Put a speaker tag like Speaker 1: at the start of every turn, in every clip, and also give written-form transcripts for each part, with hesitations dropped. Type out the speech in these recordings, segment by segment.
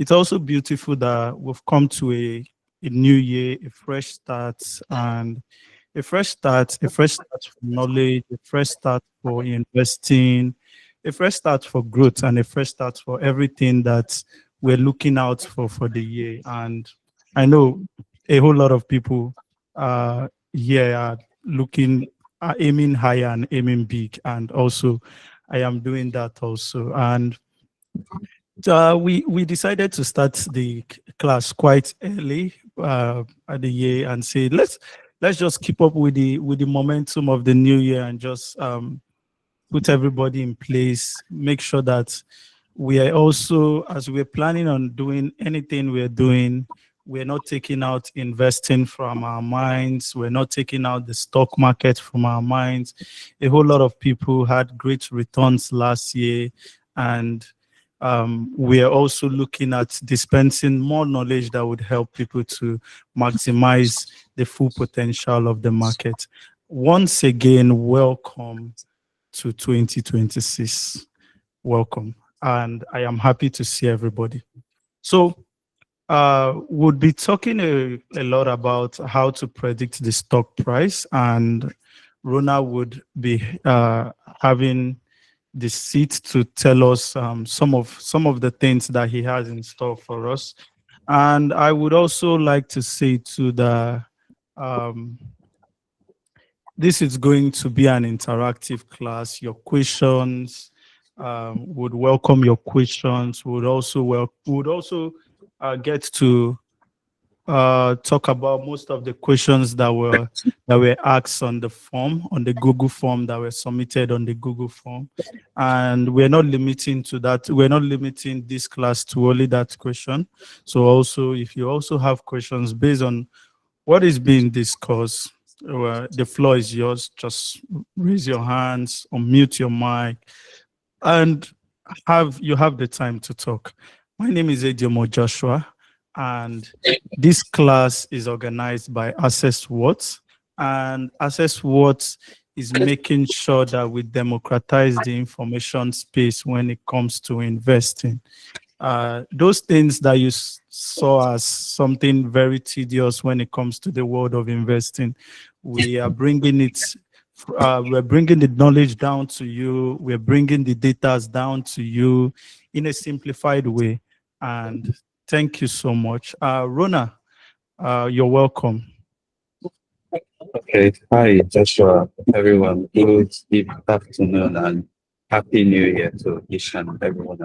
Speaker 1: it's also beautiful that we've come to a new year, a fresh start, and a fresh start for knowledge, a fresh start for investing, a fresh start for growth, and a fresh start for everything that we're looking out for the year. And I know a whole lot of people here are looking, are aiming higher and aiming big, and also I am doing that also. And we decided to start the class quite early at the year and say let's just keep up with the momentum of the new year and just put everybody in place, make sure that we are also, as we're planning on doing anything we're doing, we're not taking out investing from our minds, we're not taking out the stock market from our minds. A whole lot of people had great returns last year, and we are also looking at dispensing more knowledge that would help people to maximize the full potential of the market. Once again, welcome to 2026. Welcome. And I am happy to see everybody. So we'll be talking a lot about how to predict the stock price, and Rona would be having the seat to tell us some of the things that he has in store for us. And I would also like to say to the this is going to be an interactive class. Your questions would welcome your questions. Would also get to talk about most of the questions that were asked on the form, on the Google form, that were submitted on the Google form. And we're not limiting to that. We're not limiting this class to only that question. So also, if you also have questions based on what is being discussed, the floor is yours. Just raise your hands, unmute your mic, and you have the time to talk. My name is Ediomo Joshua, and this class is organized by Access What, and Access What is making sure that we democratize the information space when it comes to investing. Those things that you saw as something very tedious when it comes to the world of investing, we are bringing it. We're bringing the knowledge down to you. We're bringing the data down to you in a simplified way. And thank you so much. Rona, you're welcome.
Speaker 2: Okay. Hi, Joshua, everyone. Good afternoon and Happy New Year to each and everyone.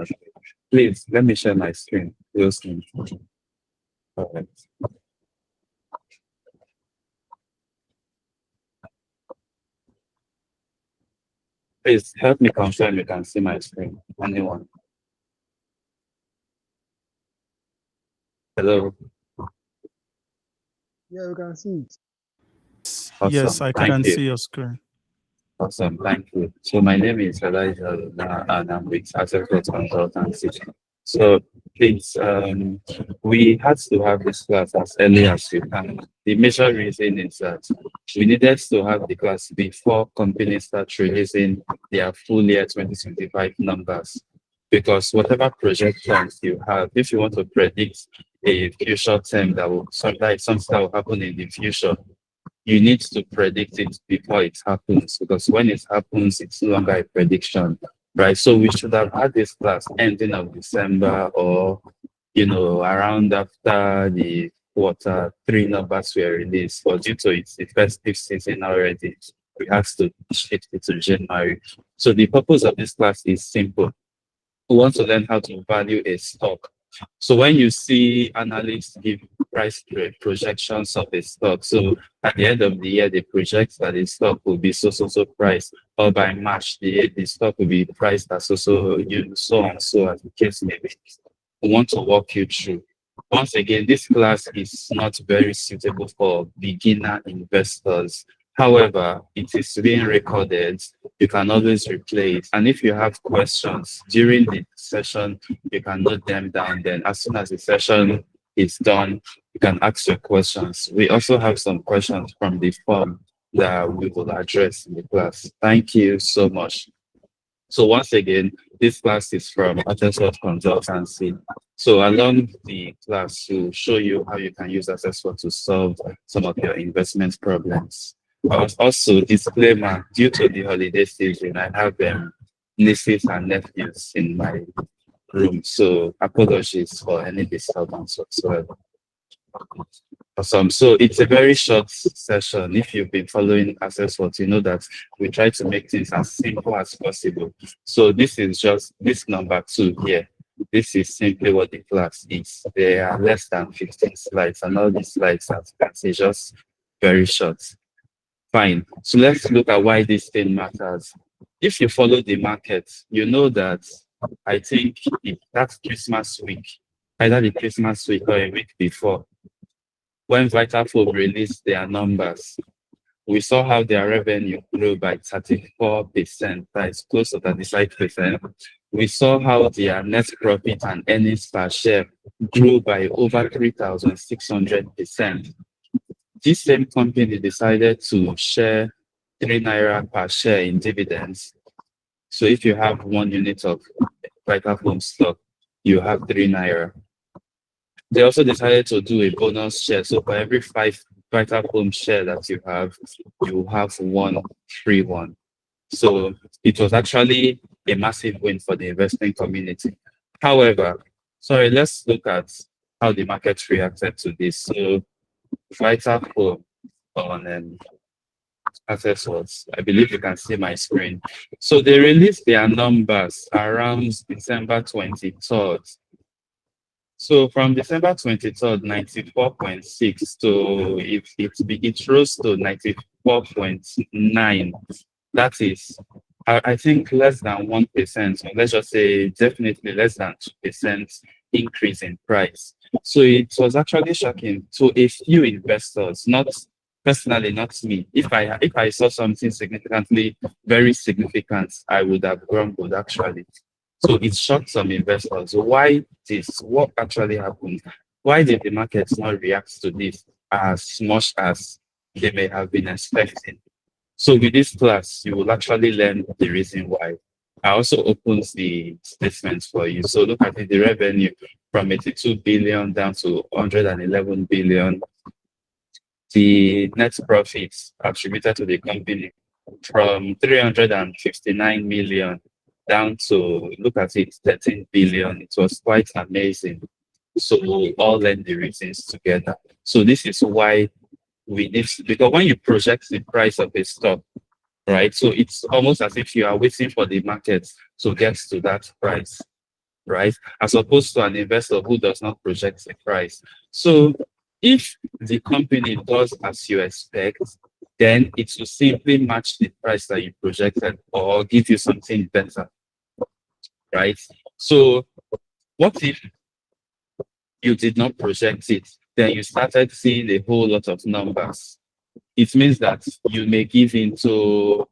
Speaker 2: Please, let me share my screen. All right. Please help me confirm you can see my screen. Anyone? Hello?
Speaker 3: Yeah, we can see it.
Speaker 2: Awesome.
Speaker 1: Yes, I can see your screen.
Speaker 2: Awesome, thank you. So my name is Elijah and I'm with Access Consultancy. So please, we had to have this class as early as we can. The major reason is that we needed to have the class before companies start releasing their full year 2025 numbers. Because whatever projections you have, if you want to predict a future term that will something that will happen in the future, you need to predict it before it happens, because when it happens, it's no longer a prediction, right? So we should have had this class ending of December, or, around after the quarter 3 numbers were released. But due to it's the festive season already, we have to shift it to January. So the purpose of this class is simple. We want to learn how to value a stock. So when you see analysts give price projections of a stock, so at the end of the year, they project that the stock will be so price, or by March, the stock will be priced at so and so as the case may be. We want to walk you through. Once again, this class is not very suitable for beginner investors. However, it is being recorded. You can always replay it. And if you have questions during the session, you can note them down. Then as soon as the session is done, you can ask your questions. We also have some questions from the form that we will address in the class. Thank you so much. So once again, this class is from Access Consultancy. So along the class, we'll show you how you can use access for to solve some of your investment problems. Also, disclaimer, due to the holiday season, I have nieces and nephews in my room. So apologies for any disturbance whatsoever. Awesome. So it's a very short session. If you've been following Access What, you know that we try to make things as simple as possible. So this is just this number 2 here. This is simply what the class is. There are less than 15 slides, and all these slides, as you can see, just very short. Fine. So let's look at why this thing matters. If you follow the market, you know that I think that's Christmas week, either the Christmas week or a week before, when Vitafoam released their numbers, we saw how their revenue grew by 34%, that is close to 35%. We saw how their net profit and earnings per share grew by over 3,600%. This same company decided to share 3 naira per share in dividends. So if you have 1 unit of Vitafoam stock, you have 3 naira. They also decided to do a bonus share. So for every 5 Vitafoam share that you have 1 free one. So it was actually a massive win for the investment community. However, sorry, let's look at how the market reacted to this. So Vitafoam on Access Words, I believe you can see my screen. So they released their numbers around December 23rd. So from December 23rd, 94.6 to it rose to 94.9. That is, I think, less than 1%. So let's just say definitely less than 2% increase in price. So it was actually shocking to a few investors, not personally, not me. If I saw something significantly, very significant, I would have grumbled actually. So it shocked some investors. Why this? What actually happened? Why did the market not react to this as much as they may have been expecting? So with this class, you will actually learn the reason why. I also opened the statements for you. So look at it, the revenue from 82 billion down to 111 billion. The net profits attributed to the company from 359 million down to, look at it, 13 billion. It was quite amazing. So we all learn the reasons together. So this is why we need to, because when you project the price of a stock, right? So it's almost as if you are waiting for the market to get to that price, right? As opposed to an investor who does not project the price. So if the company does as you expect, then it will simply match the price that you projected or give you something better, right? So what if you did not project it, then you started seeing a whole lot of numbers? It means that you may give into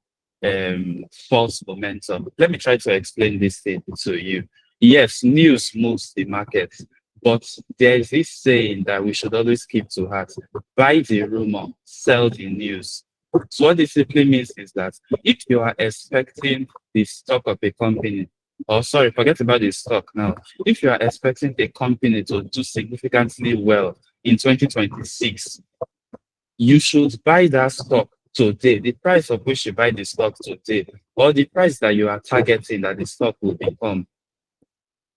Speaker 2: false momentum. Let me try to explain this thing to you. Yes, news moves the market, but there is this saying that we should always keep to heart: buy the rumor, sell the news. So what this simply means is that if you are expecting the stock of a company, or sorry, forget about the stock now. If you are expecting a company to do significantly well in 2026, you should buy that stock today, the price of which you buy the stock today, or the price that you are targeting that the stock will become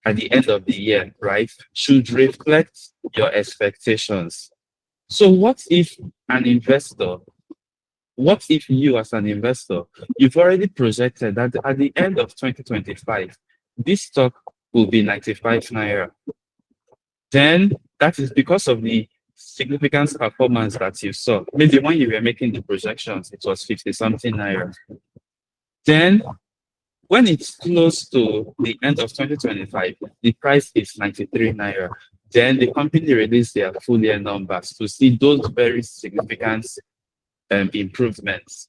Speaker 2: at the end of the year, right, should reflect your expectations. So what if you as an investor, you've already projected that at the end of 2025, this stock will be 95 naira. Then that is because of the significant performance that you saw. Maybe when you were making the projections, it was 50 something naira. Then when it's close to the end of 2025, the price is 93 naira. Then the company released their full year numbers to see those very significant improvements.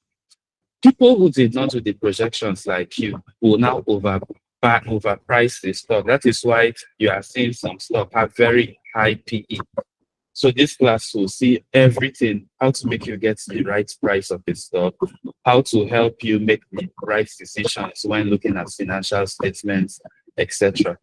Speaker 2: People who did not do the projections like you will now overprice the stock. That is why you are seeing some stock have very high PE. So this class will see everything, how to make you get the right price of the stock, how to help you make the right decisions when looking at financial statements, etc.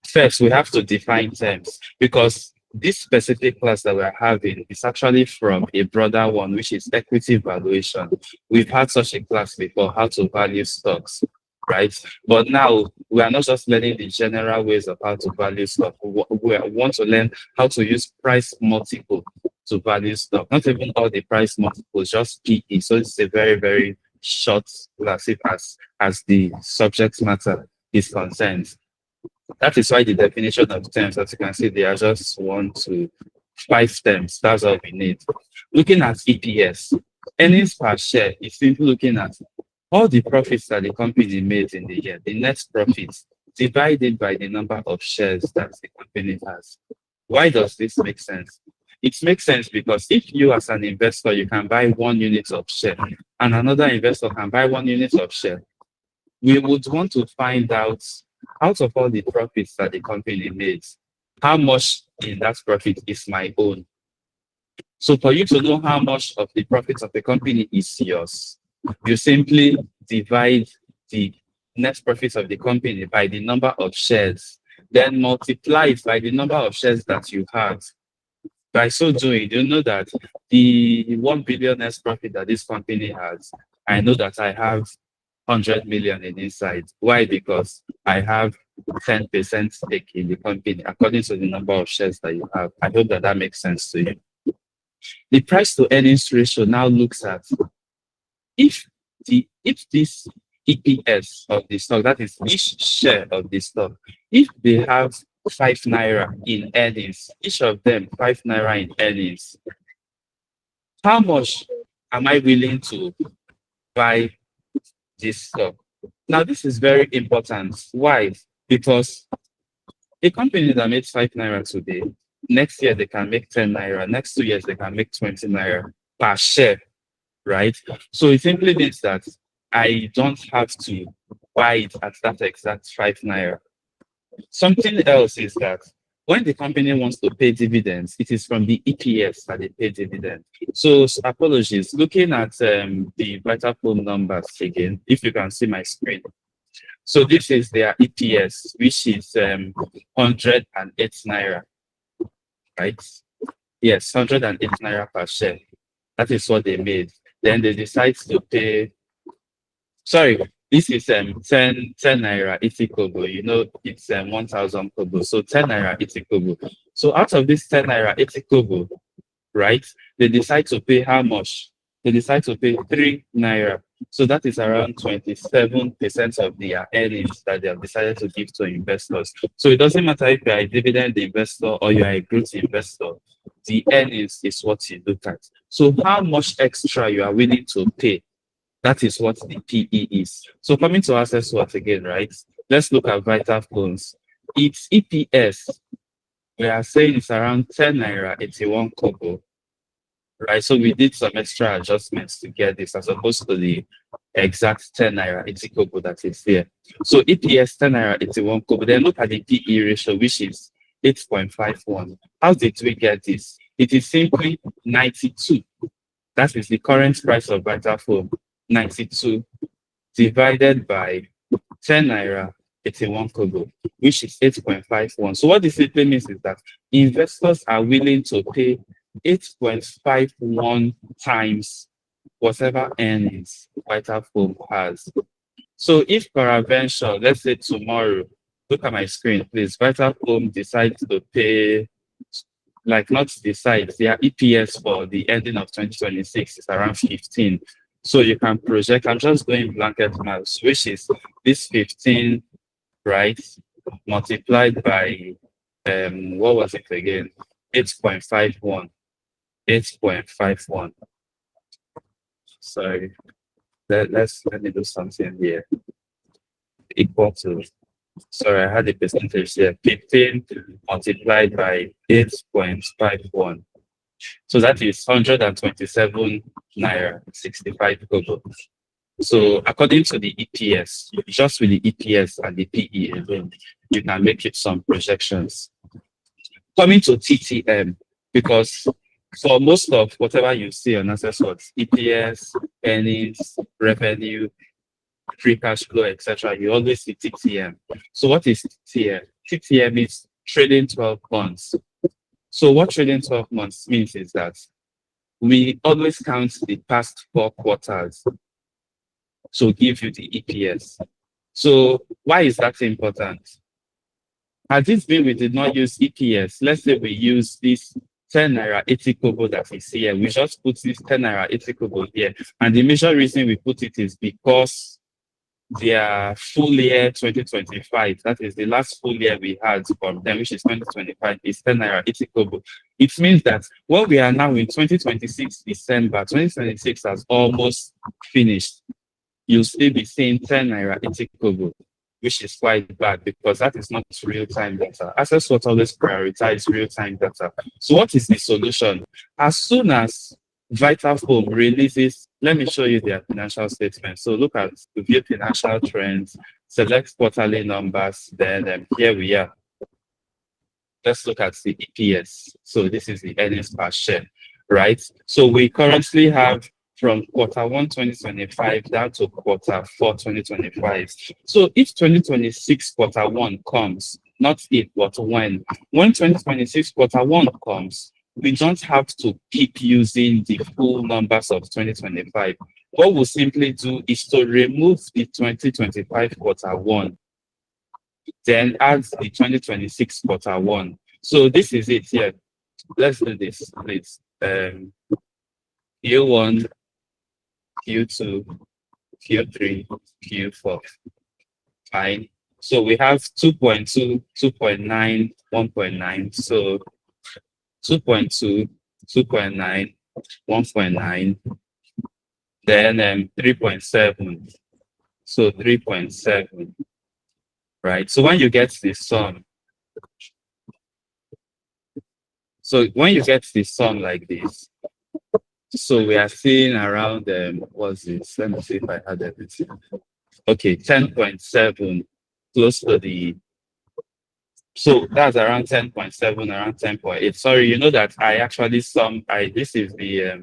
Speaker 2: First, we have to define terms because this specific class that we're having is actually from a broader one, which is equity valuation. We've had such a class before, how to value stocks, right? But now we are not just learning the general ways of how to value stock. We want to learn how to use price multiple to value stock. Not even all the price multiples, just PE. So it's a very, very short class if as the subject matter is concerned. That is why the definition of terms, as you can see, they are just 1 to 5 terms. That's all we need. Looking at EPS, earnings per share is simply looking at all the profits that the company made in the year, the net profits, divided by the number of shares that the company has. Why does this make sense? It makes sense because if you as an investor, you can buy 1 unit of share and another investor can buy 1 unit of share, we would want to find out of all the profits that the company made, how much in that profit is my own. So for you to know how much of the profits of the company is yours, you simply divide the net profits of the company by the number of shares, then multiply it by the number of shares that you have. By so doing, you know that the 1 billion net profit that this company has, I know that I have 100 million in inside. Why? Because I have 10% stake in the company according to the number of shares that you have. I hope that makes sense to you. The price to earnings ratio now looks at if this EPS of the stock, that is each share of the stock, if they have 5 naira in earnings, each of them 5 naira in earnings, how much am I willing to buy this stock? Now, this is very important. Why? Because a company that makes 5 naira today, next year they can make 10 naira, next 2 years they can make 20 naira per share, right? So it simply means that I don't have to buy it at that exact 5 naira. Something else is that when the company wants to pay dividends, it is from the EPS that they pay dividend. So apologies, looking at the Vitafoam numbers again, if you can see my screen. So this is their EPS, which is 108 naira, right? Yes, 108 naira per share. That is what they made. Then they decide to pay. Sorry, this is 10 naira 80 kobo. You know, it's 1,000 kobo. So 10 naira 80 kobo. So out of this 10 naira 80 kobo, right? They decide to pay how much? They decide to pay 3 naira. So that is around 27% of their earnings that they have decided to give to investors. So it doesn't matter if you are a dividend investor or you are a growth investor, the earnings is what you look at. So how much extra you are willing to pay, that is what the PE is. So coming to access what again, right? Let's look at Vitafoam's. Its EPS, we are saying it's around 10 naira 81 kobo, right? So we did some extra adjustments to get this as opposed to the exact 10 naira 80 kobo that is here. So EPS 10 naira 81 kobo. Then look at the PE ratio, which is 8.51. How did we get this? It is simply 92. That is the current price of Vitafoam, 92 divided by 10 naira 81 kobo, which is 8.51. So what this simply means is that investors are willing to pay 8.51 times whatever earnings Vitafoam has. So if peradventure, let's say tomorrow, look at my screen, please, Vitafoam decides to pay, like not decide, their EPS for the ending of 2026 is around 15. So you can project, I'm just doing blanket maths, which is this 15, right, multiplied by, what was it again? 8.51. 8.51. Sorry, let me do something here. Equal to, sorry, I had the percentage here. 15 multiplied by 8.51. So that is 127 naira 65 kobo. So according to the EPS, just with the EPS and the PE alone, you can make it some projections. Coming to TTM, because for most of whatever you see on access, EPS, earnings, revenue, free cash flow, etc., you always see TTM. So what is TTM? TTM is trading 12 months. So what trading 12 months means is that we always count the past 4 quarters to give you the EPS. So why is that important? Had it been we did not use EPS, let's say we use this 10 naira 80 kobo that is here, we just put this 10 naira 80 kobo here. And the major reason we put it is because their full year 2025, that is the last full year we had from them, which is 2025, is 10 naira 80 kobo. It means that when we are now in 2026 December, 2026 has almost finished, you'll still be seeing 10 naira 80 kobo, which is quite bad because that is not real-time data. Access what always prioritize real-time data. So what is the solution? As soon as Vitafoam releases, let me show you their financial statement. So look at the view financial trends, select quarterly numbers, then here we are. Let's look at the EPS. So this is the earnings per share, right? So we currently have from Q1 2025 down to Q4 2025. So if 2026 Q1 comes, not if, but when 2026 Q1 comes, we don't have to keep using the full numbers of 2025. What we'll simply do is to remove the 2025 Q1, then add the 2026 Q1. So this is it here. Let's do this, please. Q1, Q2, Q3, Q4. Fine. So we have 2.2, 2.9, 1.9. So 2.2, 2.9, 1.9, then 3.7. So 3.7, right? So when you get the sum, like this, so we are seeing around what's this? Let me see if I had everything. Okay, 10.7, close to the. So that's around 10.7, around 10.8. Sorry, you know that I actually this is the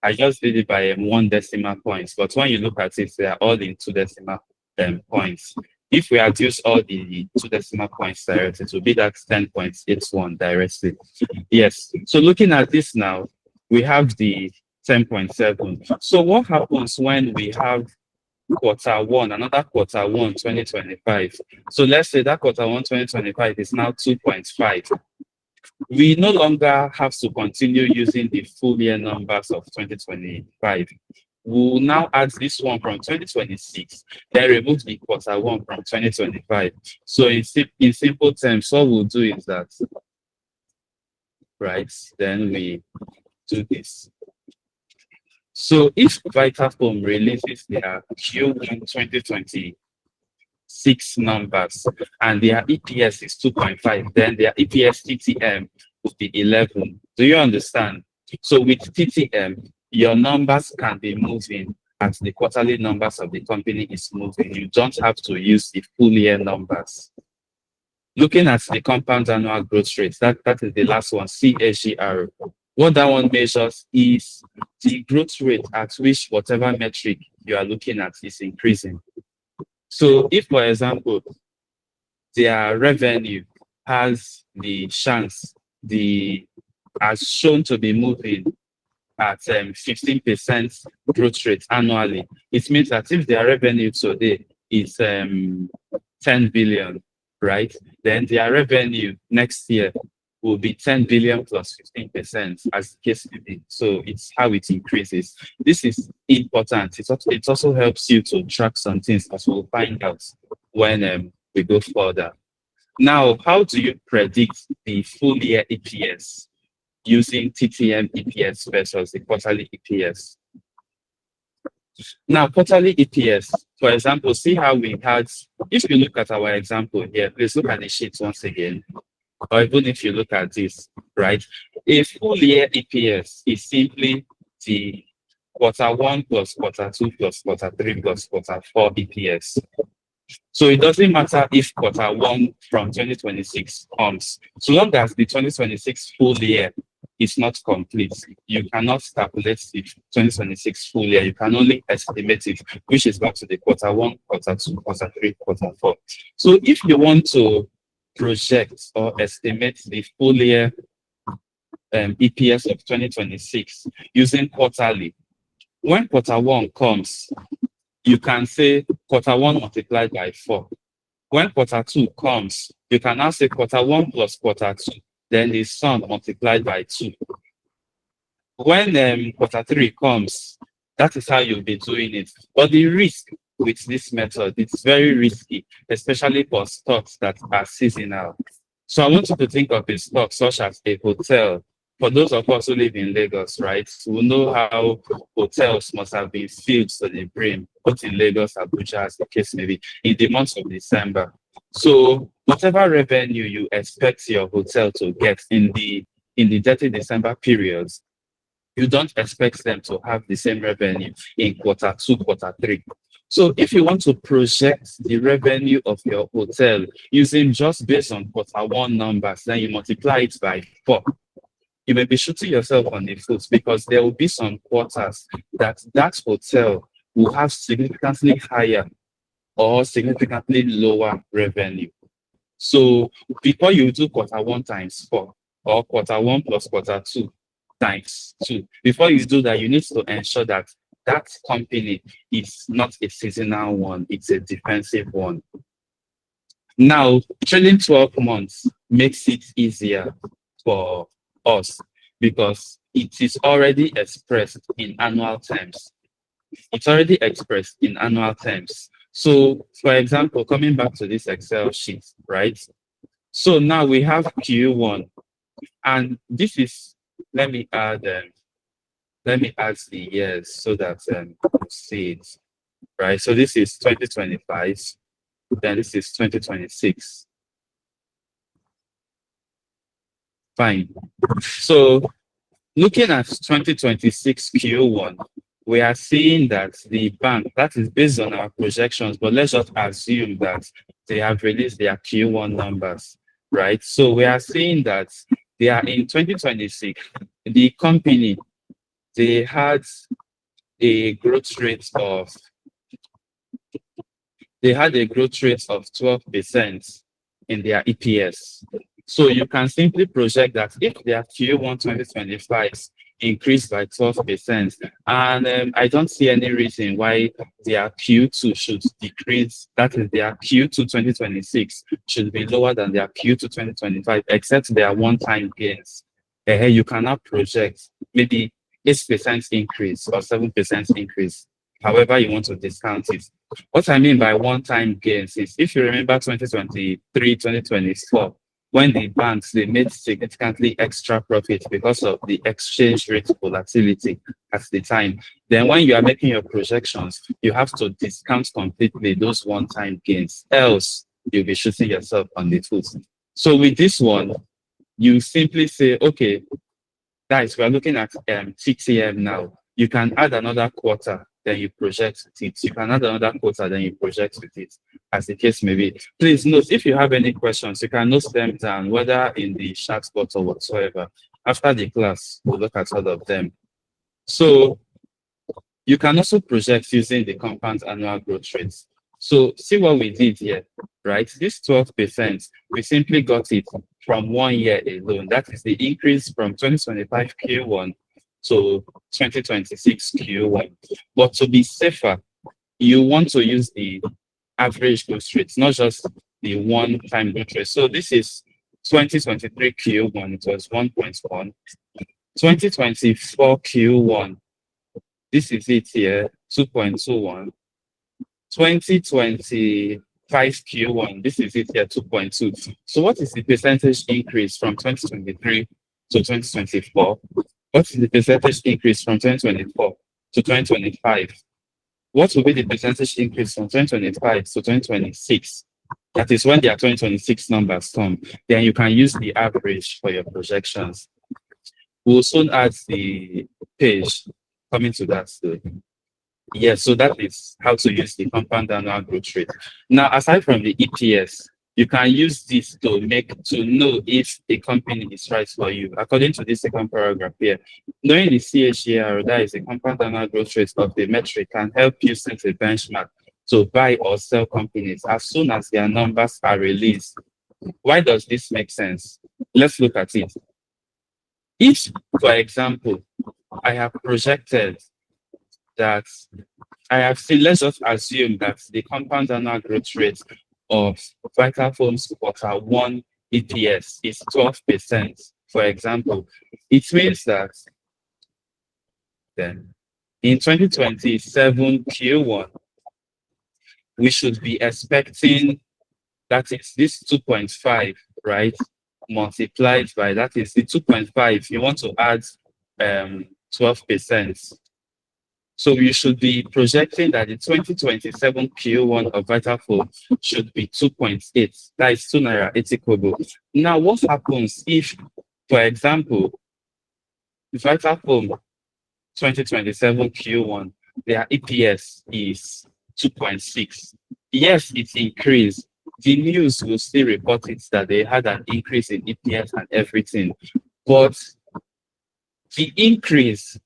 Speaker 2: I just did it by 1 decimal points, but when you look at it, they are all in 2 decimal points. If we had used all the 2 decimal points directly, it would be that 10.81 directly. Yes. So looking at this now, we have the 10.7. So what happens when we have Q1, another Q1 2025? So let's say that Q1 2025 is now 2.5. We no longer have to continue using the full year numbers of 2025. We'll now add this one from 2026, then remove the Q1 from 2025. So in simple terms, what we'll do is that, right, then we do this. So if Vitafoam releases their Q1 2026 numbers and their EPS is 2.5, then their EPS TTM would be 11. Do you understand? So with TTM, your numbers can be moving as the quarterly numbers of the company is moving. You don't have to use the full year numbers. Looking at the compound annual growth rate, that is the last one, CAGR. What that one measures is the growth rate at which whatever metric you are looking at is increasing. So if, for example, their revenue has the chance, as shown to be moving at 15% growth rate annually, it means that if their revenue today is 10 billion, right, then their revenue next year will be 10 billion plus 15%, as the case may be. So it's how it increases. This is important. It also helps you to track some things, as we'll find out when we go further. Now, how do you predict the full year EPS using TTM EPS versus the quarterly EPS? Now, quarterly EPS, for example, see how we had, if you look at our example here, please look at the sheet once again. Or even if you look at this, right? A full year EPS is simply the Q1 plus Q2 plus Q3 plus Q4 EPS. So it doesn't matter if Q1 from 2026 comes, so long as the 2026 full year is not complete. You cannot calculate the 2026 full year. You can only estimate it, which is back to the quarter one, quarter two, quarter three, quarter four. So if you want to project or estimate the full year EPS of 2026 using quarterly, when quarter one comes, you can say quarter one multiplied by 4. When quarter two comes, you can now say quarter one plus quarter two, then the sum multiplied by 2. When quarter three comes, that is how you'll be doing it. But the risk with this method, it's very risky, especially for stocks that are seasonal. So I want you to think of a stock such as a hotel. For those of us who live in Lagos, right, we know how hotels must have been filled to the brim, both in Lagos, Abuja, as the case may be, in the month of December. So whatever revenue you expect your hotel to get in the 30 December periods, you don't expect them to have the same revenue in quarter two, quarter three. So if you want to project the revenue of your hotel using just based on quarter one numbers, then you multiply it by 4. You may be shooting yourself on the foot because there will be some quarters that hotel will have significantly higher or significantly lower revenue. So before you do quarter one times 4 or quarter one plus quarter two times 2, before you do that, you need to ensure that that company is not a seasonal one, it's a defensive one. Now, trailing 12 months makes it easier for us because it is already expressed in annual terms. It's already expressed in annual terms. So, for example, coming back to this Excel sheet, right? So now we have Q1, and this is, let me add the years so that you see it, right? So this is 2025, then this is 2026. Fine. So looking at 2026 Q1, we are seeing that the bank, that is based on our projections, but let's just assume that they have released their Q1 numbers, right? So we are seeing that they are in 2026, the company, they had a growth rate of 12% in their EPS. So you can simply project that if their Q1 2025 increased by 12%, and I don't see any reason why their Q2 should decrease, that is their Q2 2026 should be lower than their Q2 2025, except their one-time gains. You cannot project maybe 8% increase or 7% increase, however you want to discount it. What I mean by one-time gains is, if you remember 2023, 2024, when the banks, they made significantly extra profit because of the exchange rate volatility at the time, then when you are making your projections, you have to discount completely those one-time gains, else you'll be shooting yourself on the foot. So with this one, you simply say, okay, guys, we're looking at TTM now. You can add another quarter, then you project with it. You can add another quarter, then you project with it, as the case may be. Please note, if you have any questions, you can note them down, whether in the chat box or whatsoever. After the class, we'll look at all of them. So you can also project using the compound annual growth rates. So see what we did here, right? This 12%, we simply got it from 1 year alone. That is the increase from 2025 Q1 to 2026 Q1. But to be safer, you want to use the average growth rate, not just the one-time growth rate. So this is 2023 Q1, it was 1.1. 2024 Q1, this is it here, 2.21. 2025 Q1, this is it here, 2.2. So what is the percentage increase from 2023 to 2024? What is the percentage increase from 2024 to 2025? What will be the percentage increase from 2025 to 2026? That is when their 2026 numbers come. Then you can use the average for your projections. We'll soon add the page coming to that. Yes, so that is how to use the compound annual growth rate. Now, aside from the EPS, you can use this to know if a company is right for you. According to this second paragraph here, knowing the CAGR, that is the compound annual growth rate of the metric, can help you set a benchmark to buy or sell companies as soon as their numbers are released. Why does this make sense? Let's look at it. If, for example, I have projected that I have seen, let's just assume that the compound annual growth rate of Vitafoam's Q1 EPS is 12%, for example. It means that then in 2027 Q1, we should be expecting, that is this 2.5, right? Multiplied by, that is the 2.5. You want to add 12%. So you should be projecting that the 2027 Q1 of Vitafoam should be 2.8. That is 2 naira 80 kobo. Now, what happens if, for example, Vitafoam 2027 Q1, their EPS is 2.6? Yes, it's increased. The news will still report it that they had an increase in EPS and everything. But the increase,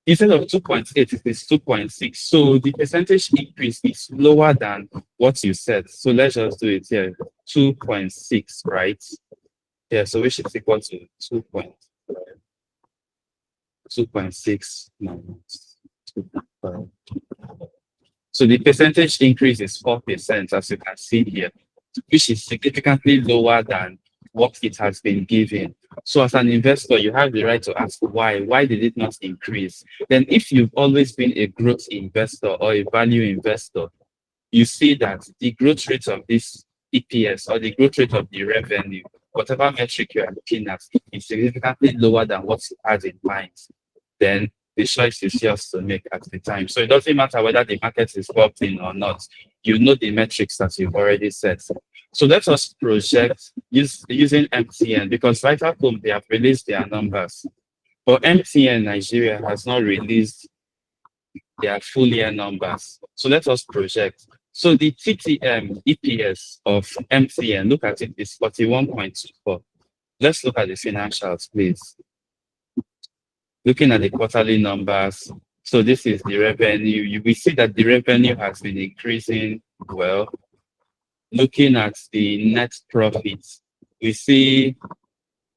Speaker 2: instead of 2.8, it is 2.6. So the percentage increase is lower than what you said. So let's just do it here. 2.6, right? Yeah, so which is equal to 2.6 minus 2.5. So the percentage increase is 4%, as you can see here, which is significantly lower than what it has been given. So as an investor, you have the right to ask why. Why did it not increase? Then if you've always been a growth investor or a value investor, you see that the growth rate of this EPS or the growth rate of the revenue, whatever metric you are looking at, is significantly lower than what you had in mind. Then the choice is yours to make at the time. So it doesn't matter whether the market is popping or not. You know the metrics that you've already set. So let us project using MTN, because Vitafoam, they have released their numbers. But MTN Nigeria has not released their full year numbers. So let us project. So the TTM EPS of MTN, look at it, is 41.24. Let's look at the financials, please. Looking at the quarterly numbers, so this is the revenue. You will see that the revenue has been increasing well. Looking at the net profits, we see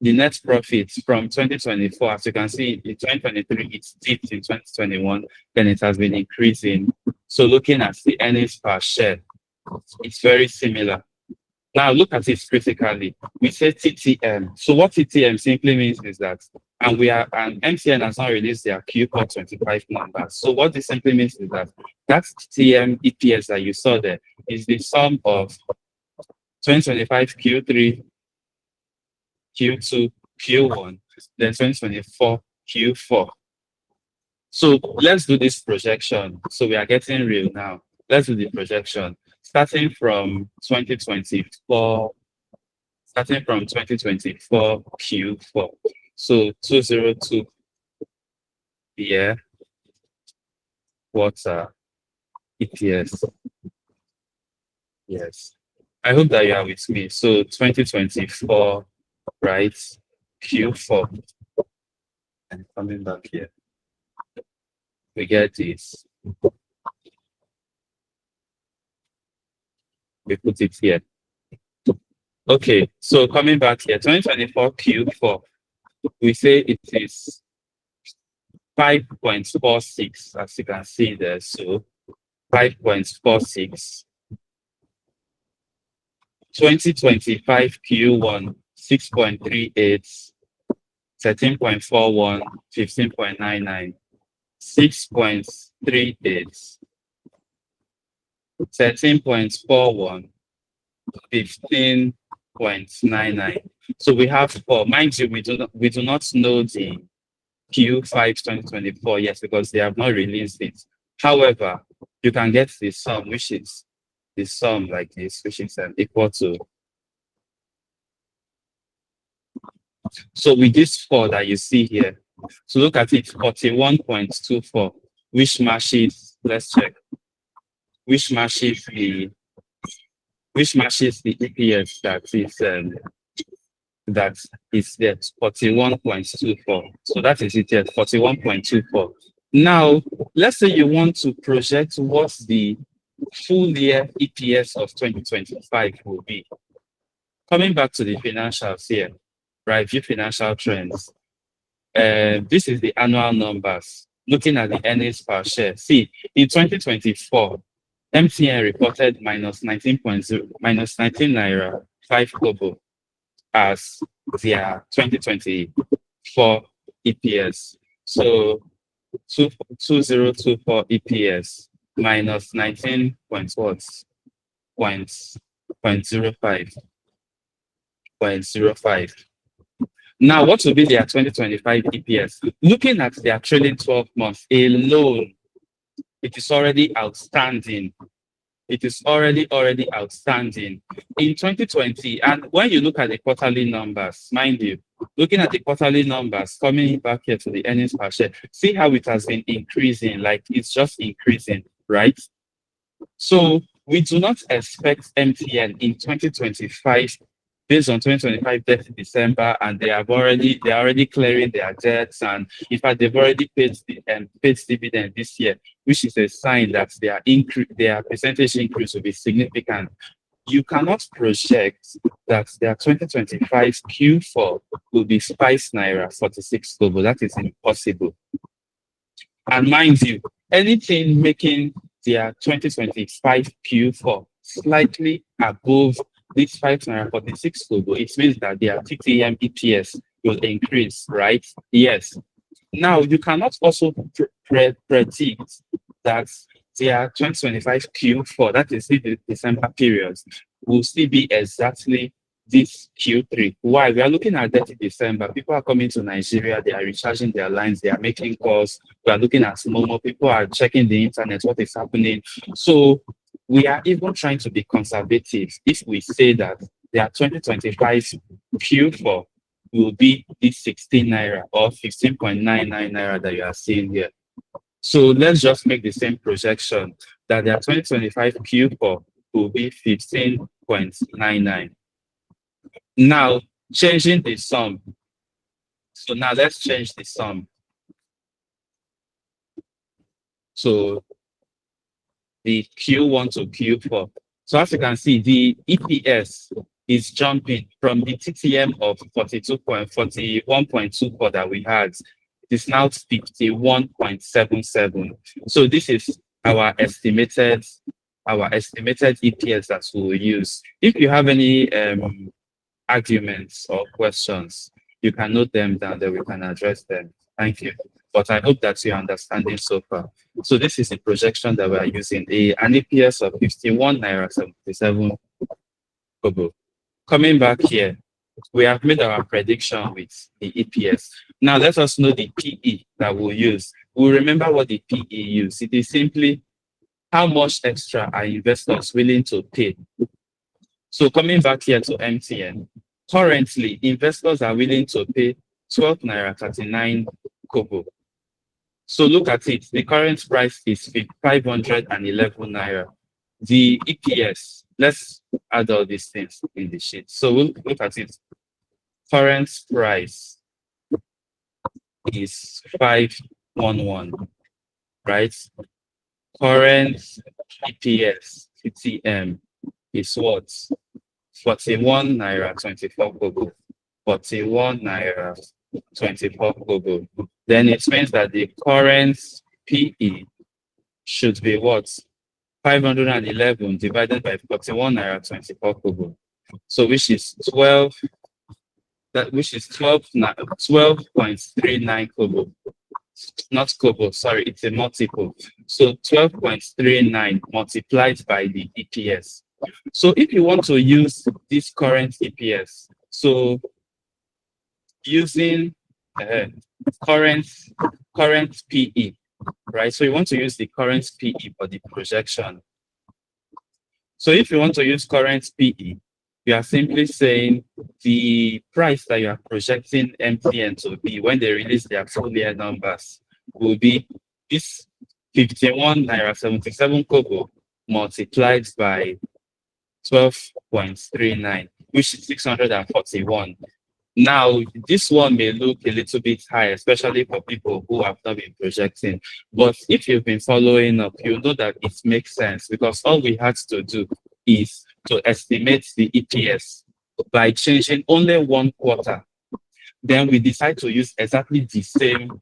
Speaker 2: the net profits from 2024. As you can see, in 2023, it's dipped in 2021, then it has been increasing. So looking at the earnings per share, it's very similar. Now look at it critically. We say TTM. So what TTM simply means is that, and MTN has not released their Q4 25 numbers. So what this simply means is that TTM EPS that you saw there is the sum of 2025 Q3, Q2, Q1, then 2024 Q4. So let's do this projection. So we are getting real now. Let's do the projection. Starting from 2024 Q4. So 202 year quarter EPS. Yes. I hope that you are with me. So 2024, right? Q4. And coming back here, we get this. We put it here. Okay, so coming back here, 2024 Q4, we say it is 5.46, as you can see there. So 5.46. 2025 Q1, 6.38, 13.41, 15.99, 6.38, 13.41, 15.99. So we have 4. Mind you, we do not know the Q5 2024 yet because they have not released it. However, you can get the sum, which is the sum like this, which is equal to. So with this 4 that you see here, so look at it, 41.24, which matches, let's check, which matches the which matches the EPS that is there, 41.24. So that is it here, 41.24. Now, let's say you want to project what the full year EPS of 2025 will be. Coming back to the financials here, right? View financial trends. This is the annual numbers. Looking at the earnings per share. See, in 2024, MTN reported minus 19 naira 5 kobo as their 2024 EPS. So 2024 EPS minus 19 point what? Point 0.05. Now, what will be their 2025 EPS? Looking at their trailing 12 months alone, it is already outstanding. It is already outstanding. In 2020, and when you look at the quarterly numbers, mind you, looking at the quarterly numbers, coming back here to the earnings per share, see how it has been increasing, like it's just increasing, right? So we do not expect MTN in 2025, based on 2025 debt in December, and they're already clearing their debts, and in fact they've already paid dividend this year, which is a sign that their percentage increase will be significant. You cannot project that their 2025 Q4 will be Spice Naira 46 global. That is impossible. And mind you, anything making their 2025 Q4 slightly above this 5 naira 46 global, it means that their TTM EPS will increase, right? Yes. Now, you cannot also predict that their 2025 Q4, that is the December period, will still be exactly this Q3. Why? We are looking at that in December. People are coming to Nigeria, they are recharging their lines, they are making calls. We are looking at Momo, people are checking the internet, what is happening. So we are even trying to be conservative if we say that their 2025 Q4 will be this 16 naira or 15.99 naira that you are seeing here. So let's just make the same projection that their 2025 Q4 will be 15.99. Now, changing the sum. So now let's change the sum. So the Q1 to Q4. So as you can see, the EPS is jumping from the TTM of 41.24 that we had. It is now 51.77. So this is our estimated EPS that we will use. If you have any arguments or questions, you can note them down there, we can address them. Thank you. But I hope that you're understanding so far. So this is the projection that we're using, an EPS of 51 naira 77 kobo. Coming back here, we have made our prediction with the EPS. Now let us know the PE that we'll use. We'll remember what the PE is. It is simply how much extra are investors willing to pay. So coming back here to MTN, currently investors are willing to pay 12 naira 39 kobo. So look at it. The current price is 511 naira. The EPS, let's add all these things in the sheet. So we'll look at it. Current price is 511, right? Current EPS, TTM, is what? 41 naira 24 kobo. 41 naira 24 kobo. Then it means that the current PE should be what? 511 divided by 41 naira 24 kobo. So which is 12.39 kobo. Not kobo, sorry, it's a multiple. So 12.39 multiplied by the EPS. So if you want to use this current EPS, so using current PE, right? So you want to use the current PE for the projection. So if you want to use current PE, you are simply saying the price that you are projecting MTN to be when they release their full year numbers will be this 51 naira 77 kobo multiplied by 12.39, which is 641. Now, this one may look a little bit high, especially for people who have not been projecting. But if you've been following up, you know that it makes sense because all we had to do is to estimate the EPS by changing only one quarter. Then we decide to use exactly the same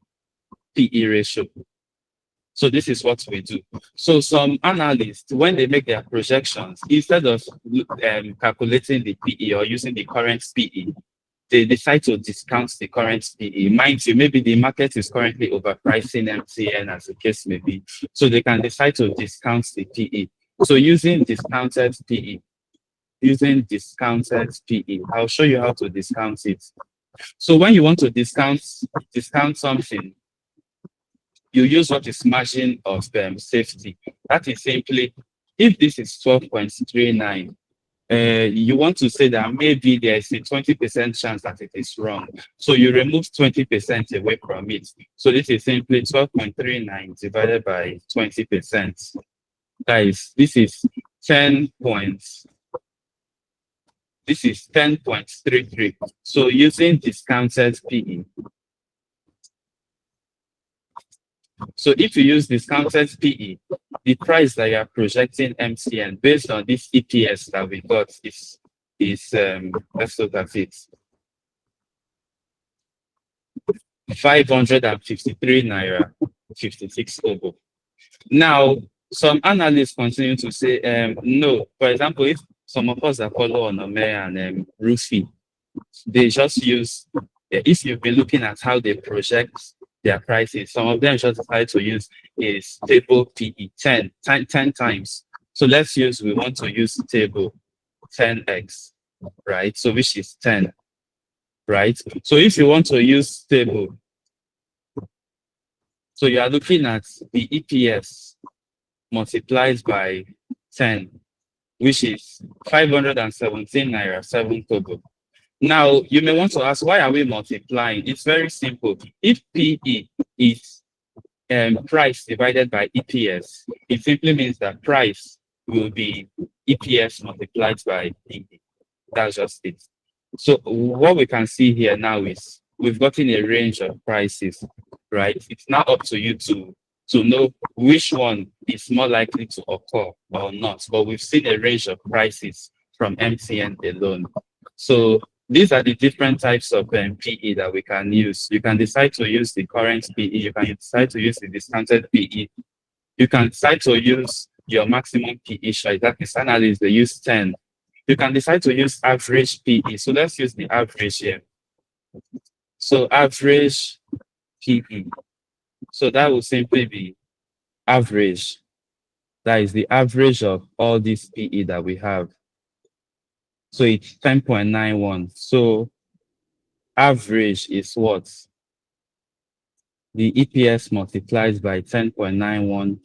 Speaker 2: PE ratio. So this is what we do. So some analysts, when they make their projections, instead of calculating the PE or using the current PE, they decide to discount the current PE. Mind you, maybe the market is currently overpricing MTN as the case may be. So they can decide to discount the PE. So using discounted PE, I'll show you how to discount it. So when you want to discount something, you use what is margin of safety. That is simply, if this is 12.39, you want to say that maybe there is a 20% chance that it is wrong. So you remove 20% away from it. So this is simply 12.39 divided by 20%. Guys, this is 10.33. So using discounted PE. So if you use discounted PE, the price that you are projecting MTN based on this EPS that we got is let's look at it. 553 naira 56 kobo. Now, some analysts continue to say no. For example, if some of us that follow on Ome and Rufi, they just use, if you've been looking at how they project their prices, some of them just decide to use a stable PE 10 times. So let's use, we want to use table 10x, right? So which is 10, right? So if you want to use table, so you are looking at the EPS multiplied by 10, which is 517 naira 7 kobo. Now, you may want to ask, why are we multiplying? It's very simple. If PE is price divided by EPS, it simply means that price will be EPS multiplied by PE. That's just it. So what we can see here now is we've gotten a range of prices, right? It's now up to you to know which one is more likely to occur or not. But we've seen a range of prices from MTN alone. So these are the different types of PE that we can use. You can decide to use the current PE. You can decide to use the discounted PE. You can decide to use your maximum PE share. That is, analysts, they use 10. You can decide to use average PE. So let's use the average here. So average PE. So that will simply be average. That is the average of all these PE that we have. So it's 10.91. So average is what? The EPS multiplied by 10.91,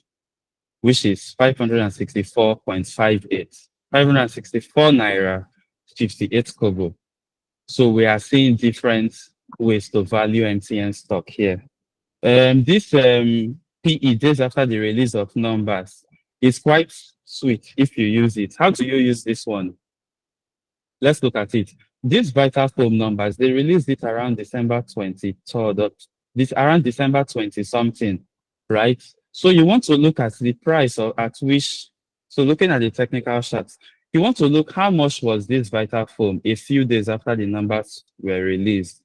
Speaker 2: which is 564.58. 564 naira 58 kobo. So we are seeing different ways to value MTN stock here. This PE days after the release of numbers is quite sweet if you use it. How do you use this one? Let's look at it. These Vitafoam numbers, they released it around December 23rd, around December 20 something, right? So you want to look at the price at which, so looking at the technical charts, you want to look how much was this Vitafoam a few days after the numbers were released.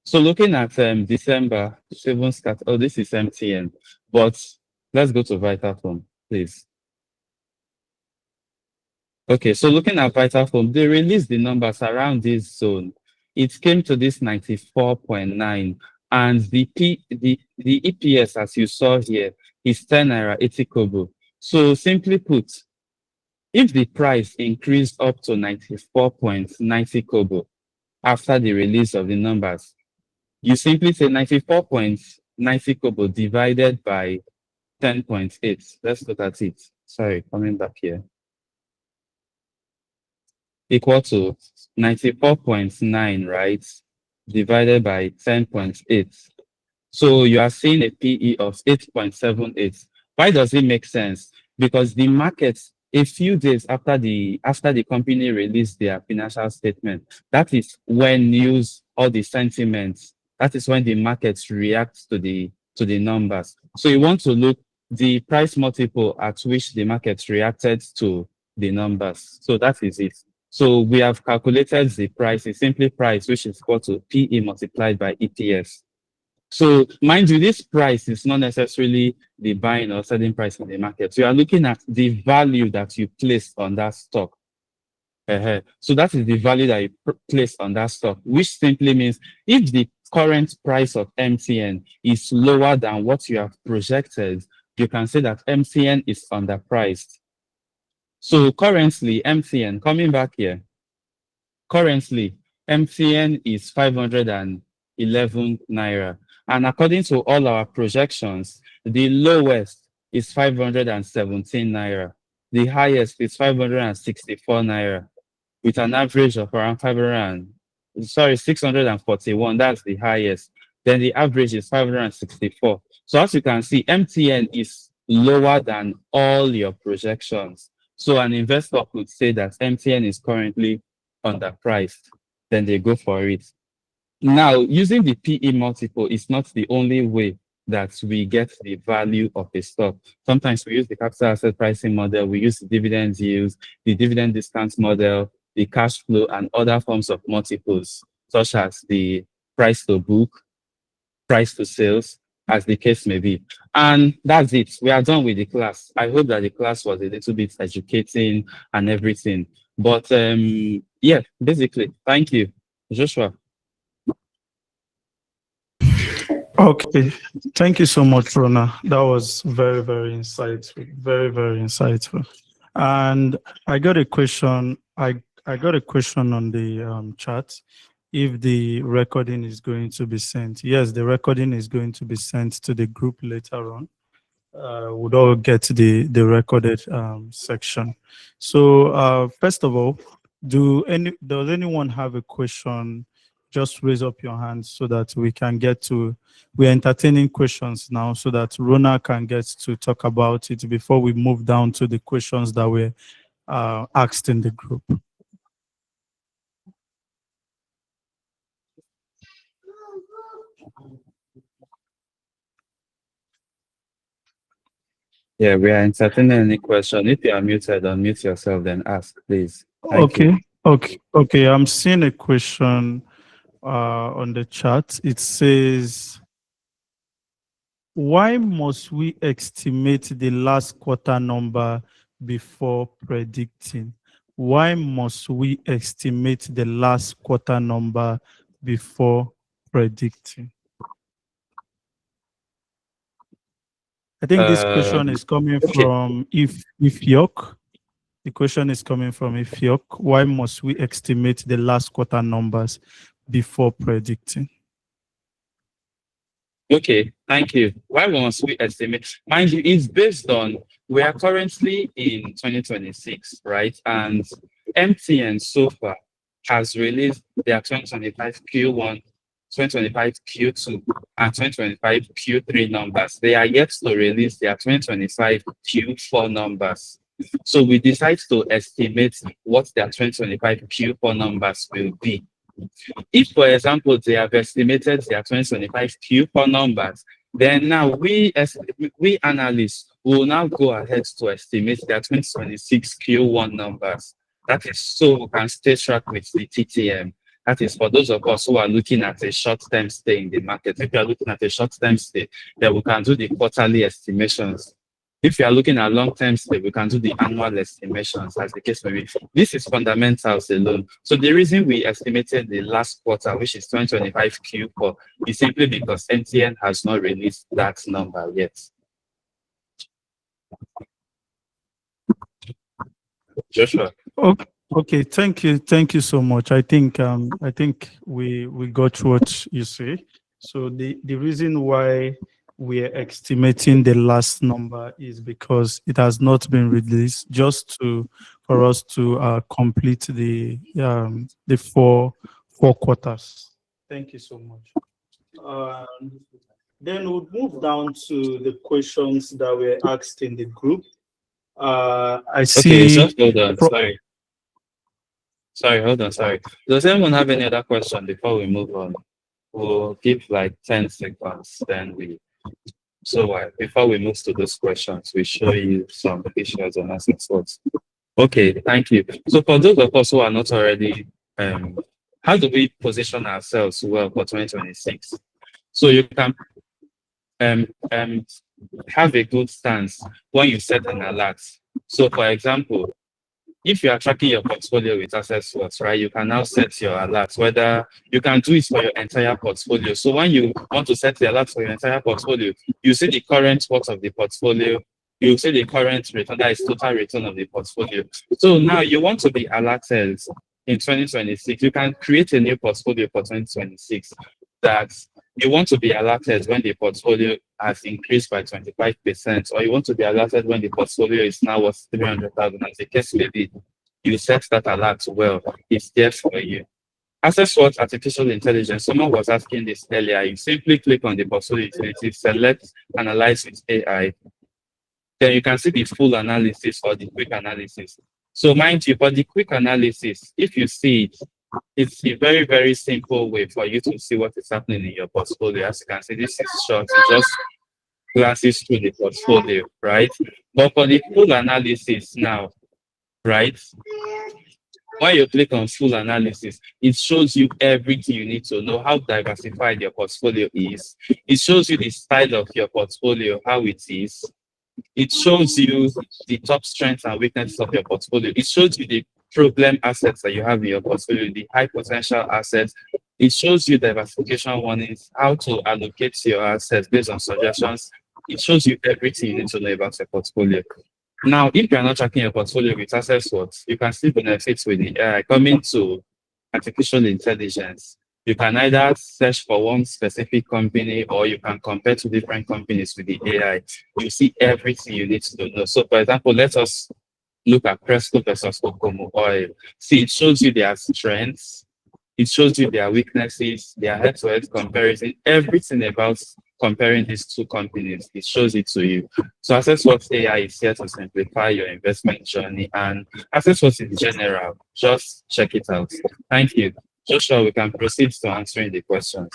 Speaker 2: So looking at December, this is MTN, but let's go to Vitafoam, please. Okay, so looking at Vitafoam, they released the numbers around this zone. It came to this 94.9, and the EPS, as you saw here, is 10 naira 80 kobo. So simply put, if the price increased up to 94.90 kobo after the release of the numbers, you simply say 94.90 kobo divided by 10.8. Let's look at it. Sorry, coming back here. Equal to 94.9, right? Divided by 10.8. So you are seeing a PE of 8.78. Why does it make sense? Because the market a few days after the company released their financial statement, that is when news, all the sentiments, that is when the markets react to the numbers. So you want to look the price multiple at which the market reacted to the numbers. So that is it. So we have calculated the price, it's simply price, which is equal to PE multiplied by EPS. So mind you, this price is not necessarily the buying or selling price in the market. You are looking at the value that you place on that stock. So that is the value that you place on that stock, which simply means if the current price of MTN is lower than what you have projected, you can say that MTN is underpriced. So currently, MTN, coming back here, currently, MTN is 511 naira. And according to all our projections, the lowest is 517 naira. The highest is 564 naira, with an average of around 641. That's the highest. Then the average is 564. So as you can see, MTN is lower than all your projections. So an investor could say that MTN is currently underpriced. Then they go for it. Now, using the PE multiple is not the only way that we get the value of a stock. Sometimes we use the capital asset pricing model, we use the dividend yields, the dividend discount model, the cash flow, and other forms of multiples, such as the price to book, price to sales, as the case may be. And that's it. We are done with the class. I hope that the class was a little bit educating and everything. But yeah, basically, thank you. Joshua.
Speaker 1: Okay, thank you so much, Rona. That was very, very insightful. Very, very insightful. And I got a question. I got a question on the chat. If the recording is going to be sent, yes, the recording is going to be sent to the group later on. Would all get the recorded section. So first of all, does anyone have a question? Just raise up your hand so that we can get to. We're entertaining questions now, so that Rona can get to talk about it before we move down to the questions that were asked in the group.
Speaker 2: Yeah, we are entertaining any question. If you are muted, unmute yourself, then ask, please. Thank you.
Speaker 1: Okay. I'm seeing a question on the chat. It says, why must we estimate the last quarter number before predicting? Why must we estimate the last quarter number before predicting? I think this question is coming from Ifyok. The question is coming from Ifyok. Why must we estimate the last quarter numbers before predicting?
Speaker 2: Okay, thank you. Why must we estimate? Mind you, it's based on, we are currently in 2026, right? And MTN so far has released their 2025 Q1, 2025 Q2, and 2025 Q3 numbers. They are yet to release their 2025 Q4 numbers. So we decide to estimate what their 2025 Q4 numbers will be. If, for example, they have estimated their 2025 Q4 numbers, then now we analysts will now go ahead to estimate their 2026 Q1 numbers. That is so we can stay track with the TTM. That is for those of us who are looking at a short-term stay in the market. If you are looking at a short-term stay, then we can do the quarterly estimations. If you are looking at long-term stay, we can do the annual estimations, as the case may be. This is fundamentals alone. So the reason we estimated the last quarter, which is 2025 Q4, is simply because MTN has not released that number yet. Joshua.
Speaker 1: Okay, thank you so much. I think we got what you say. So the reason why we are estimating the last number is because it has not been released, just for us to complete the four quarters. Thank you so much. Then we'll move down to the questions that were asked in the group. I
Speaker 2: Okay,
Speaker 1: see.
Speaker 2: just hold on.
Speaker 1: Pro-
Speaker 2: Sorry, hold on. Sorry. Does anyone have any other question before we move on? We'll give like 10 seconds, then before we move to those questions, we show you some pictures and asset sorts. Okay, thank you. So for those of us who are not already, how do we position ourselves well for 2026? So you can um, um, have a good stance when you set an alert. So for example, if you are tracking your portfolio with asset swaps, right, you can now set your alerts, whether you can do it for your entire portfolio. So when you want to set the alert for your entire portfolio, you see the current worth of the portfolio, you see the current return, that is total return of the portfolio. So now you want to be alerted in 2026. You can create a new portfolio for 2026 that you want to be alerted when the portfolio has increased by 25%, or you want to be alerted when the portfolio is now worth 300,000, as the case may be. You set that alert well, it's there for you. Access what artificial intelligence, someone was asking this earlier. You simply click on the portfolio utility, select analyze with AI, then you can see the full analysis or the quick analysis. So mind you, for the quick analysis, if you see it, it's a very, very simple way for you to see what is happening in your portfolio. As you can see, this is short, it just glances through the portfolio, right? But for the full analysis now, right? When you click on full analysis, it shows you everything you need to know, how diversified your portfolio is. It shows you the style of your portfolio, how it is. It shows you the top strengths and weaknesses of your portfolio. It shows you the problem assets that you have in your portfolio, the high potential assets. It shows you diversification warnings, how to allocate your assets based on suggestions. It shows you everything you need to know about your portfolio. Now, if you're not tracking your portfolio with asset swaps, you can still benefit with the AI coming to artificial intelligence. You can either search for one specific company or you can compare two different companies with the AI. You see everything you need to know. So, for example, let us look at Cresco versus Okomo Oil. See, it shows you their strengths, it shows you their weaknesses, their head-to-head comparison, everything about comparing these two companies. It shows it to you. So AccessWorks AI is here to simplify your investment journey, and AccessWorks in general, just check it out. Thank you. Joshua, we can proceed to answering the questions.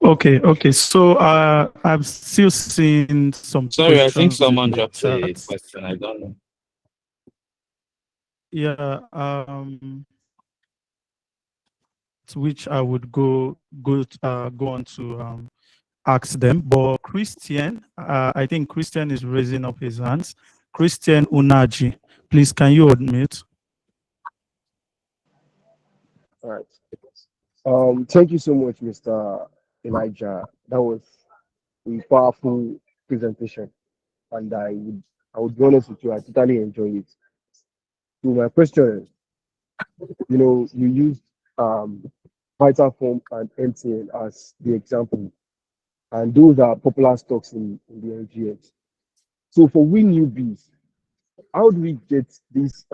Speaker 1: Okay. So I've still seen some
Speaker 2: Sorry, I think
Speaker 1: questions in
Speaker 2: someone
Speaker 1: the
Speaker 2: dropped a
Speaker 1: chat.
Speaker 2: question. I don't know.
Speaker 1: Yeah. To which I would go on to ask them. But Christian, I think Christian is raising up his hands. Christian Unaji, please, can you admit?
Speaker 3: All right. Thank you so much, Mr. Elijah. That was a powerful presentation, and I would be honest with you, I totally enjoyed it. So my question, you used Vitafoam and MTN as the example, and those are popular stocks in the NGX. So for we newbies, how do we get these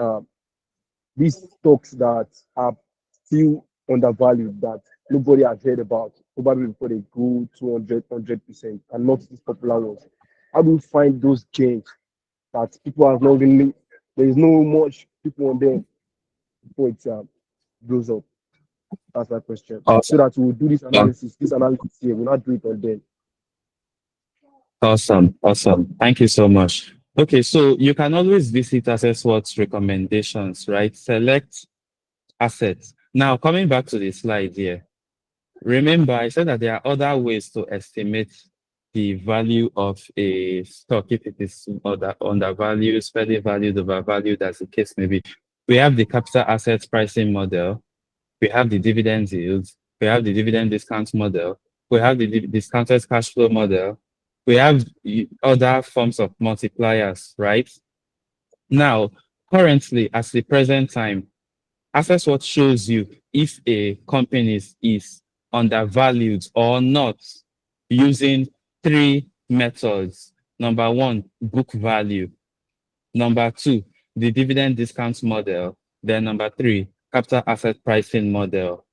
Speaker 3: stocks that are still undervalued, that nobody has heard about, probably before they go 200% and not these popular ones? How do we find those gems that people have not really, there is no much people on them before it blows up? That's my question. So
Speaker 2: Awesome.
Speaker 3: that we'll do this analysis here, we'll not do it on them.
Speaker 2: Awesome. Thank you so much. Okay, so you can always visit AccessWorks recommendations, right? Select assets. Now, coming back to the slide here, remember I said that there are other ways to estimate the value of a stock if it is undervalued, fairly valued, overvalued, as the case may be. We have the capital assets pricing model, we have the dividend yields, we have the dividend discount model, we have the discounted cash flow model, we have other forms of multipliers, right? Now, currently, at the present time, Access what shows you if a company is undervalued or not using three methods. Number one, book value. Number two, the dividend discount model. Then number three, capital asset pricing model.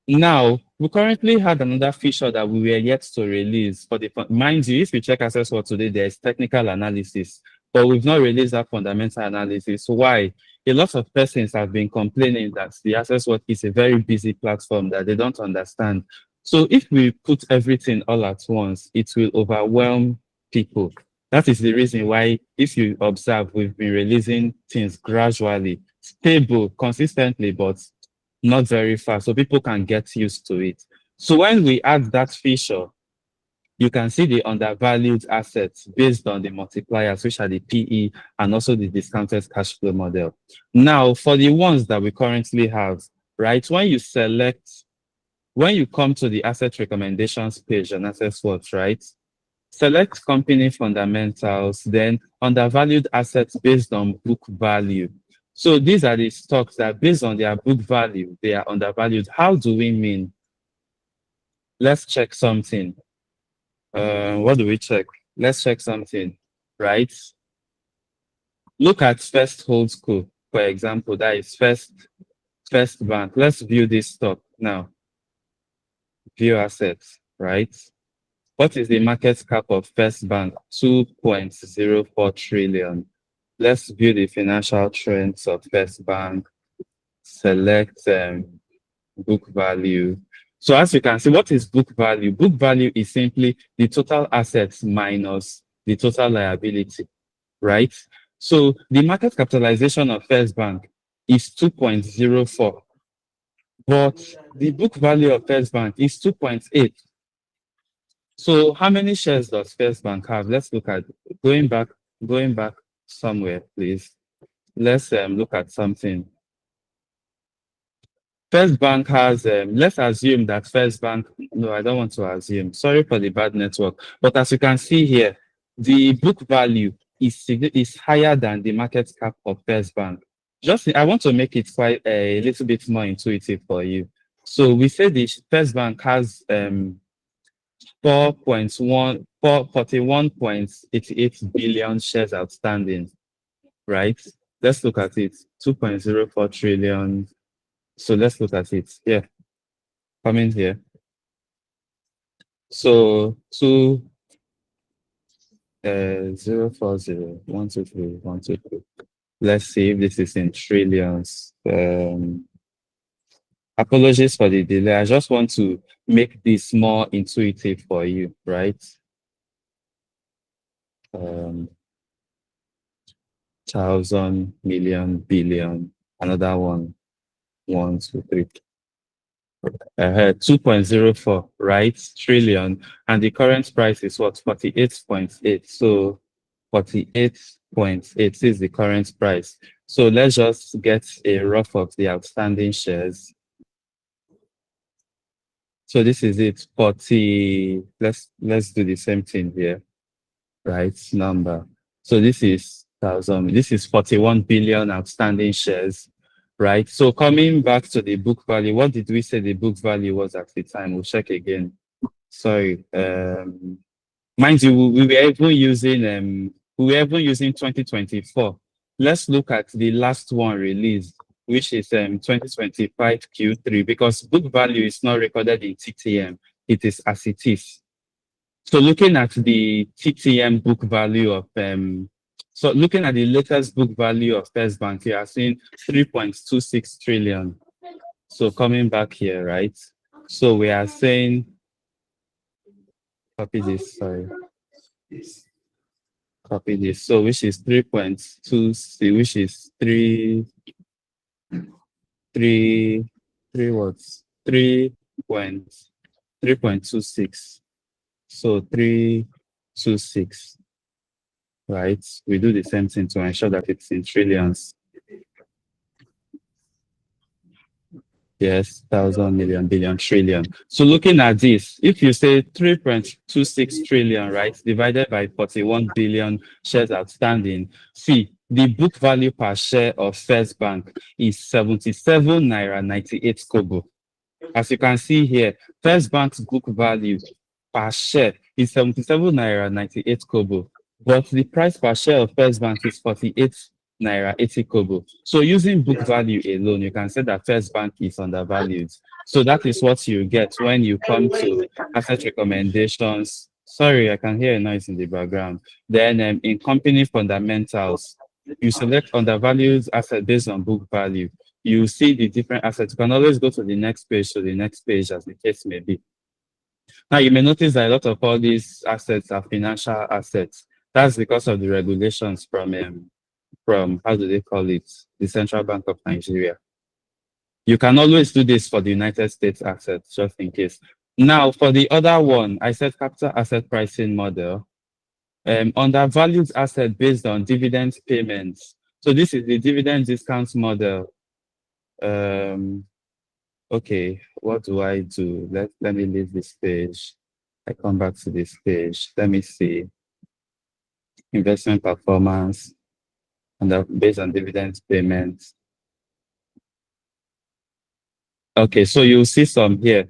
Speaker 2: Now, we currently had another feature that we were yet to release for the mind you, if you check access for today, there's technical analysis. but we've not released that fundamental analysis. Why? A lot of persons have been complaining that the Access Work is a very busy platform that they don't understand. So if we put everything all at once, it will overwhelm people. That is the reason why, if you observe, we've been releasing things gradually, stable, consistently, but not very fast, so people can get used to it. So when we add that feature, you can see the undervalued assets based on the multipliers, which are the PE and also the discounted cash flow model. Now, for the ones that we currently have, right, when you come to the asset recommendations page on Access Works, right, select company fundamentals, then undervalued assets based on book value. So these are the stocks that, based on their book value, they are undervalued. How do we mean? Let's check something. What do we check? Let's check something, right? Look at First Holdco, for example. That is First Bank. Let's view this stock now. View assets, right? What is the market cap of First Bank? 2.04 trillion. Let's view the financial trends of First Bank. Select book value. So as you can see, what is book value? Book value is simply the total assets minus the total liability, right? So the market capitalization of First Bank is 2.04, but the book value of First Bank is 2.8. So how many shares does First Bank have? Let's look at going back somewhere, please. Let's look at something. First Bank has, let's assume that First Bank, no, I don't want to assume. Sorry for the bad network. But as you can see here, the book value is higher than the market cap of First Bank. I want to make it quite a little bit more intuitive for you. So we say the First Bank has 41.88 billion shares outstanding, right? Let's look at it. 2.04 trillion. So let's look at it. Yeah. Come in here. So 040 123 123. Let's see if this is in trillions. Apologies for the delay. I just want to make this more intuitive for you, right? Thousand, million, billion, another one, 1, 2, 3. 2.04, right? Trillion. And the current price is what? 48.8. So 48.8 is the current price. So let's just get a rough of the outstanding shares. So this is it. 40. Let's do the same thing here. Right? Number. So this is 1,000. This is 41 billion outstanding shares. Right. So coming back to the book value, what did we say the book value was at the time? We'll check again. Sorry. Mind you, we were even using 2024. Let's look at the last one released, which is 2025 Q3, because book value is not recorded in TTM. It is as it is. So looking at the TTM book value of so looking at the latest book value of First Bank, you are seeing 3.26 trillion. So coming back here, right? So we are saying, copy this, sorry. Copy this. So which is 3.2, which is 3 watts? 3.26. So 326. Right? We do the same thing to ensure that it's in trillions. Yes, 1,000, million, billion, trillion. So looking at this, if you say 3.26 trillion, right, divided by 41 billion shares outstanding, see, the book value per share of First Bank is 77 naira 98 kobo. As you can see here, First Bank's book value per share is 77 naira 98 kobo. But the price per share of First Bank is 48 naira 80 kobo. So using book value alone, you can say that First Bank is undervalued. So that is what you get when you come to asset recommendations Sorry, I can hear a noise in the background. Then in company fundamentals, you select undervalued asset based on book value. You see the different assets. You can always go to the next page as the case may be. Now you may notice that a lot of all these assets are financial assets. That's because of the regulations from how do they call it? The Central Bank of Nigeria. You can always do this for the United States assets, just in case. Now, for the other one, I said capital asset pricing model. Undervalued asset based on dividend payments. So this is the dividend discount model. Okay, what do I do? Let me leave this page. I come back to this page. Let me see. Investment performance and based on dividend payments. Okay, so you'll see some here,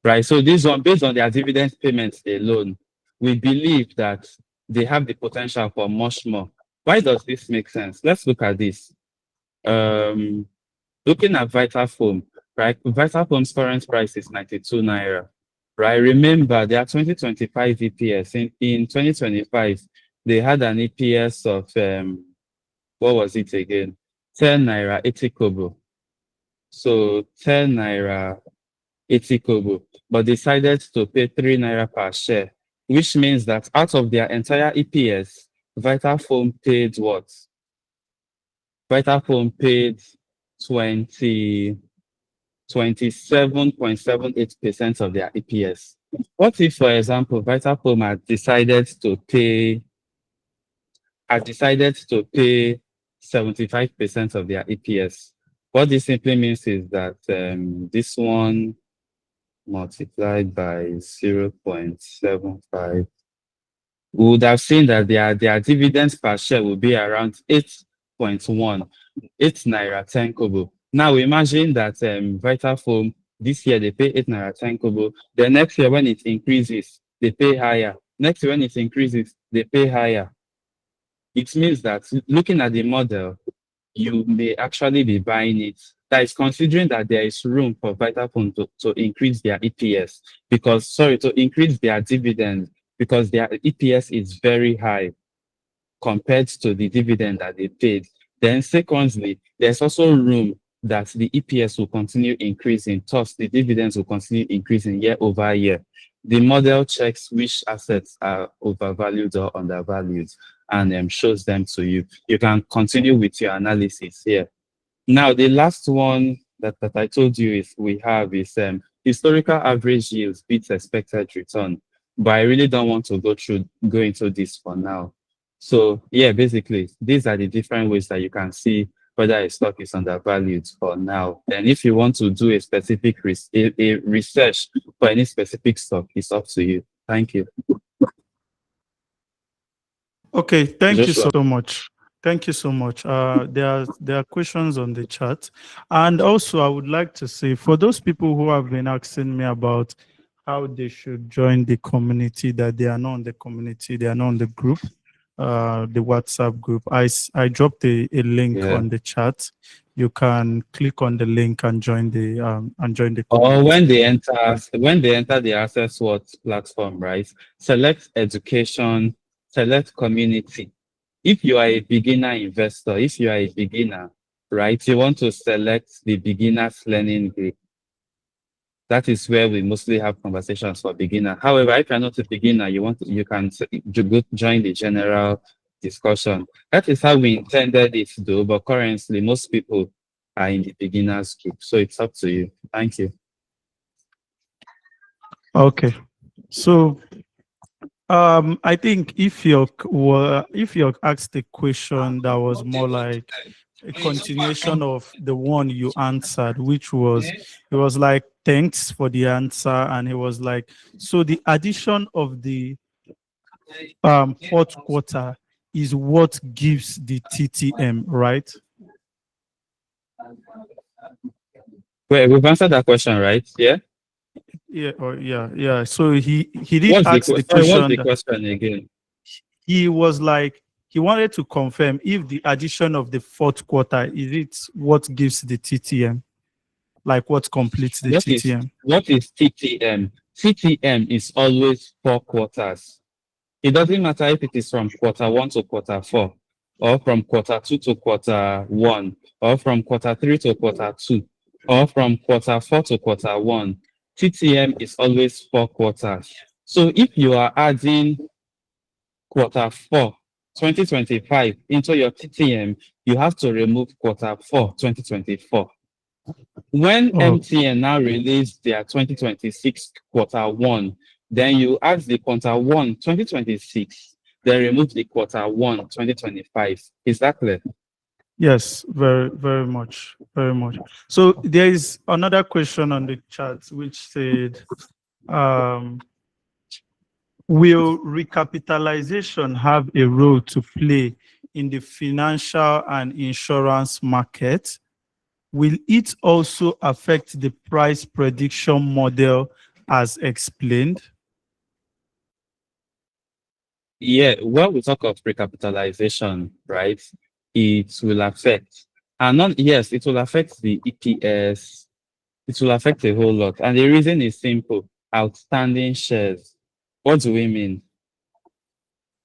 Speaker 2: right? So this one, based on their dividend payments alone, we believe that they have the potential for much more. Why does this make sense? Let's look at this. Looking at Vitafoam, right? Vitafoam's current price is 92 naira, right? Remember, their 2025 EPS. In 2025, they had an EPS of, what was it again? 10 naira 80 kobo. So 10 naira 80 kobo, but decided to pay 3 naira per share, which means that out of their entire EPS, Vitafoam paid what? Vitafoam paid 27.78% of their EPS. What if, for example, Vitafoam had decided to pay 75% of their EPS? What this simply means is that this one multiplied by 0.75, we would have seen that their dividends per share will be around 8.1, 8 naira 10 kobo. Now imagine that Vitafoam, this year they pay 8 naira 10 kobo. The next year when it increases, they pay higher. Next year when it increases, they pay higher. It means that looking at the model, you may actually be buying it. That is considering that there is room for Vitafoam to increase their EPS, to increase their dividend, because their EPS is very high compared to the dividend that they paid. Then secondly, there's also room that the EPS will continue increasing, thus the dividends will continue increasing year over year. The model checks which assets are overvalued or undervalued and shows them to you. You can continue with your analysis here. Now, the last one that I told you is historical average yields beats expected return. But I really don't want to go into this for now. So yeah, basically, these are the different ways that you can see whether a stock is undervalued for now. And if you want to do a specific research for any specific stock, it's up to you. Thank you.
Speaker 1: Okay, thank
Speaker 2: Joshua.
Speaker 1: you so much. Thank you so much. There are questions on the chat. And also, I would like to say, for those people who have been asking me about how they should join the community, that they are not on the community, they are not on the group, the WhatsApp group, I dropped a link on the chat. You can click on the link and join the community.
Speaker 2: Or when they enter the Access What platform, right? Select education, select community. If you are a beginner investor, right, you want to select the beginners learning group. That is where we mostly have conversations for beginner. However, if you're not a beginner, you can join the general discussion. That is how we intended it to do, but currently most people are in the beginners group. So it's up to you. Thank you.
Speaker 1: Okay. So I think if you're asked a question that was more like a continuation of the one you answered, which was, it was like, thanks for the answer, and it was like, so the addition of the fourth quarter is what gives the TTM, right?
Speaker 2: Wait, we've answered that question, right? Yeah.
Speaker 1: Yeah. So he did ask the question.
Speaker 2: What's the question again?
Speaker 1: He was like, he wanted to confirm if the addition of the fourth quarter is it what gives the TTM, like what completes the TTM.
Speaker 2: What is TTM? TTM is always 4 quarters. It doesn't matter if it is from quarter 1 to quarter 4, or from quarter 2 to quarter 1, or from quarter 3 to quarter 2, or from quarter 4 to quarter 1. TTM is always 4 quarters. So if you are adding quarter 4 2025 into your TTM, you have to remove quarter 4 2024. When
Speaker 1: Oh,
Speaker 2: MTN now released their 2026 quarter 1, then you add the quarter 1 2026, then remove the quarter 1 2025. Is that clear?
Speaker 1: yes, very, very much, very much. So there is another question on the chat which said, will recapitalization have a role to play in the financial and insurance market? Will it also affect the price prediction model as explained?
Speaker 2: Yeah, when we talk of recapitalization, right, it will affect, and not, yes, it will affect the EPS. It will affect a whole lot. And the reason is simple: outstanding shares. What do we mean?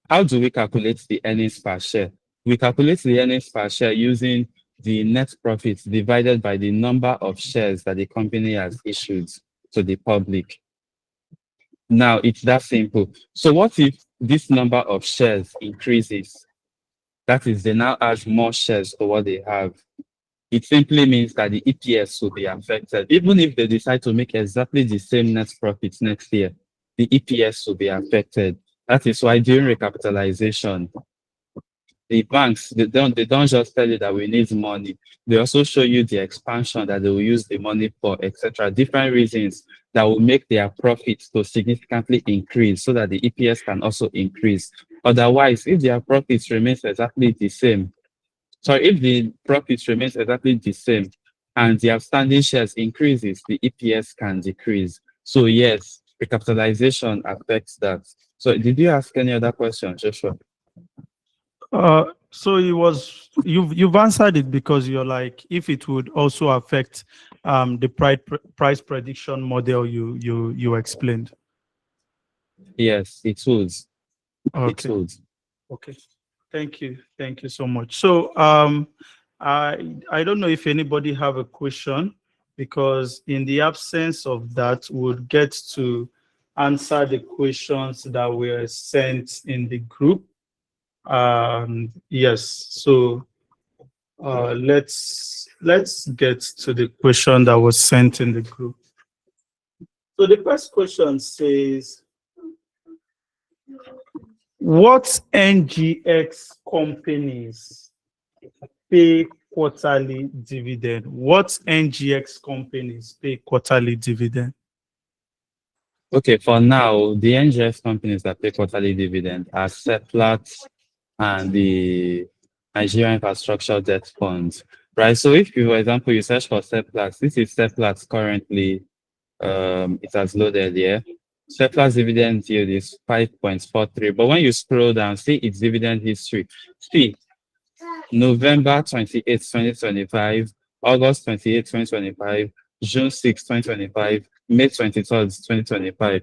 Speaker 2: How do we calculate the earnings per share? We calculate the earnings per share using the net profit divided by the number of shares that the company has issued to the public. Now, it's that simple. So what if this number of shares increases? That is, they now add more shares to what they have. It simply means that the EPS will be affected. Even if they decide to make exactly the same net profits next year, the EPS will be affected. That is why during recapitalization, the banks, they don't just tell you that we need money. They also show you the expansion that they will use the money for, etc. Different reasons that will make their profits to significantly increase so that the EPS can also increase. Otherwise, if their profits remains exactly the same, if the profits remains exactly the same and the outstanding shares increases, the EPS can decrease. So yes, recapitalization affects that. So did you ask any other question, Joshua?
Speaker 1: So it was, you've answered it, because you're like, if it would also affect the price prediction model you explained.
Speaker 2: Yes, it would.
Speaker 1: Okay.
Speaker 2: It would.
Speaker 1: Okay. Thank you so much. So I don't know if anybody have a question, because in the absence of that, we'll get to answer the questions that were sent in the group. Yes, so let's get to the question that was sent in the group. So the first question says, what NGX companies pay quarterly dividend? What NGX companies pay quarterly dividend?
Speaker 2: Okay, for now, the NGX companies that pay quarterly dividend are Seplat and the Nigerian Infrastructure Debt Funds, right? So if, for example, you search for Seplat, this is Seplat currently, it has loaded here. Seplat's dividend yield is 5.43, but when you scroll down, see its dividend history. See, November 28th, 2025, August 28th, 2025, June 6th, 2025, May 23rd, 2025.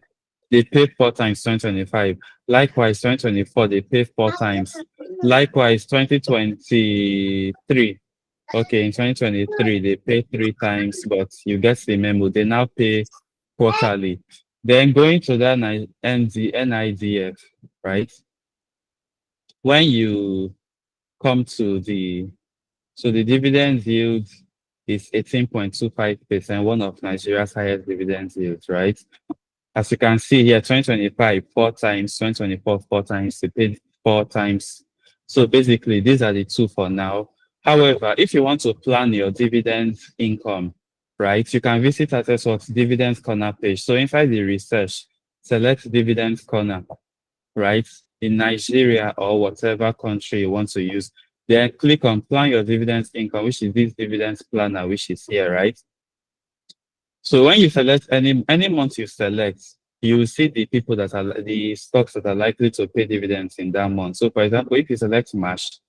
Speaker 2: They pay 4 times 2025. Likewise, 2024, they pay 4 times. Likewise, 2023. Okay, in 2023, they pay 3 times, but you get the memo. They now pay quarterly. Then going to that NIDF, right? When you come to the dividend yield is 18.25%, one of Nigeria's highest dividend yields, right? As you can see here, 2025, 4 times, 2024, 4 times, they paid 4 times. So basically, these are the two for now. However, if you want to plan your dividend income, right, you can visit Ateswat's Dividends Corner page. So inside the research, select Dividends Corner, right, in Nigeria or whatever country you want to use. Then click on Plan Your Dividends Income, which is this dividends planner, which is here, right? So when you select any month you select, you will see the people that are the stocks that are likely to pay dividends in that month. So for example, if you select March,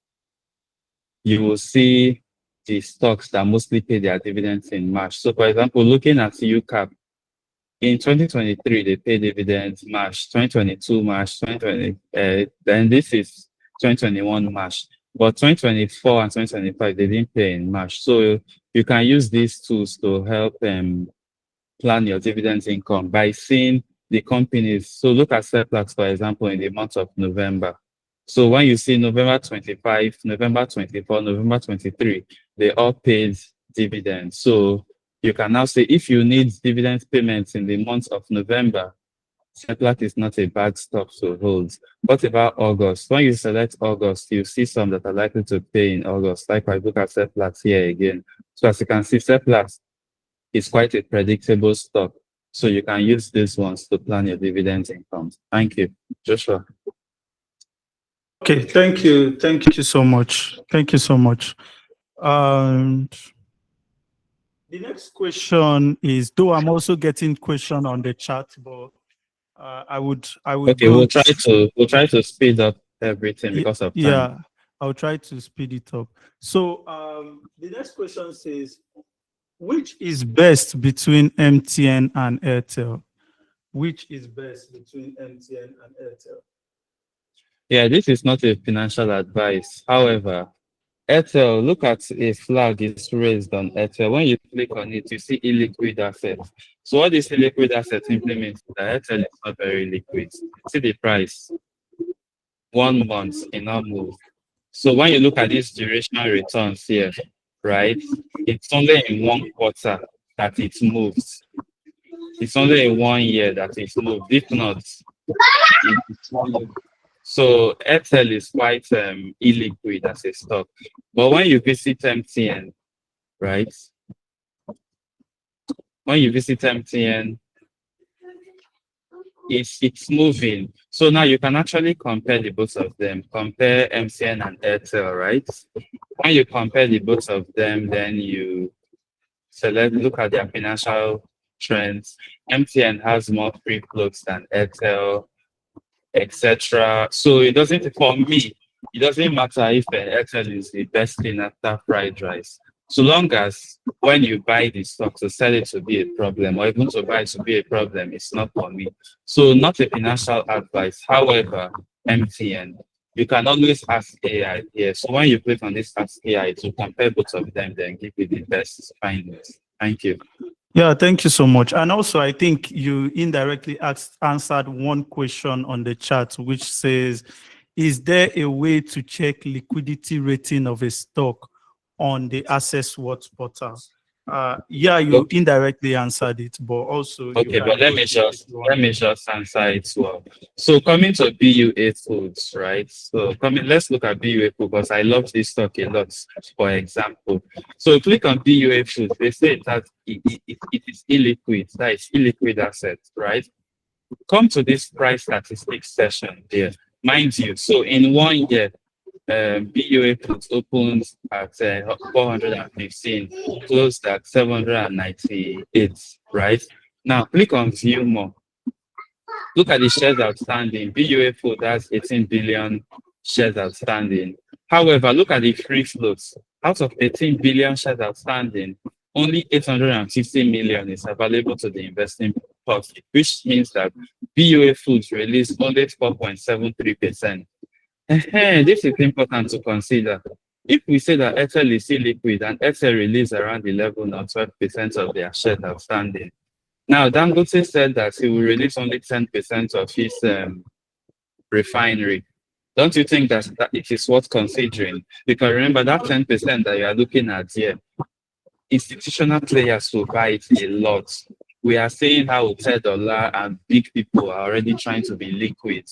Speaker 2: you will see the stocks that mostly pay their dividends in March. So for example, looking at UCAP, in 2023, they pay dividends March, 2022 March, 2020, then this is 2021 March. But 2024 and 2025, they didn't pay in March. So you can use these tools to help plan your dividends income by seeing the companies. So look at Seplat, for example, in the month of November. So when you see November 25, November 24, November 23, they all paid dividends. So you can now say if you need dividend payments in the month of November, Seplat is not a bad stock to hold. What about August? When you select August, you see some that are likely to pay in August. Like I look at Seplat here again. So as you can see, Seplat is quite a predictable stock. So you can use these ones to plan your dividend income. Thank you. Joshua.
Speaker 1: Okay, thank you. Thank you so much. Thank you so much. And the next question is, though I'm also getting question on the chat, but I would
Speaker 2: Okay, we'll try to speed up everything because of time.
Speaker 1: Yeah, I'll try to speed it up. So the next question says, which is best between MTN and AIRTEL? Which is best between MTN and AIRTEL?
Speaker 2: Yeah, this is not a financial advice. However, AIRTEL, look at a flag is raised on AIRTEL. When you click on it, you see illiquid assets. So what this illiquid asset simply means that AIRTEL is not very liquid. See the price, 1 month in our move. So when you look at these durational returns here, right, it's only in 1 quarter that it moves. It's only in 1 year that it's moved. If not, it's 1 year. So AirTel is quite illiquid as a stock. But when you visit MTN, right? When you visit MTN, it's moving. So now you can actually compare the both of them. Compare MTN and AirTel, right? When you compare the both of them, then you look at their financial trends. MTN has more free floats than AirTel, etc. So it doesn't, for me, it doesn't matter if Airtel is the best thing after fried rice. So long as when you buy the stock to sell it to be a problem, or even to buy it to be a problem, it's not for me. So not a financial advice. However, MTN, you can always ask AI here. So when you click on this ask AI to compare both of them, then give you the best findings. Thank you.
Speaker 1: Yeah, thank you so much. And also, I think you indirectly answered one question on the chat, which says, is there a way to check liquidity rating of a stock on the Access Watch portal? Yeah, you indirectly answered it, but also
Speaker 2: okay. But let me just answer it well. So coming to BUA Foods, right? So let's look at BUA Foods because I love this stock a lot. For example, so click on BUA Foods. They say that it is illiquid. That is illiquid assets, right? Come to this price statistics session here. Mind you, so in 1 year, BUA Foods opens at 415, closed at 798, right? Now click on view more. Look at the shares outstanding. BUA Foods has 18 billion shares outstanding. However, look at the free floats. Out of 18 billion shares outstanding, only 850 million is available to the investing public, which means that BUA Foods released only 4.73%. This is important to consider. If we say that Airtel is still liquid and Airtel released around 11 or 12% of their shares outstanding. Now, Dangote said that he will release only 10% of his refinery. Don't you think that it is worth considering? Because remember that 10% that you are looking at here, institutional players will buy it a lot. We are seeing how $10 and big people are already trying to be liquid.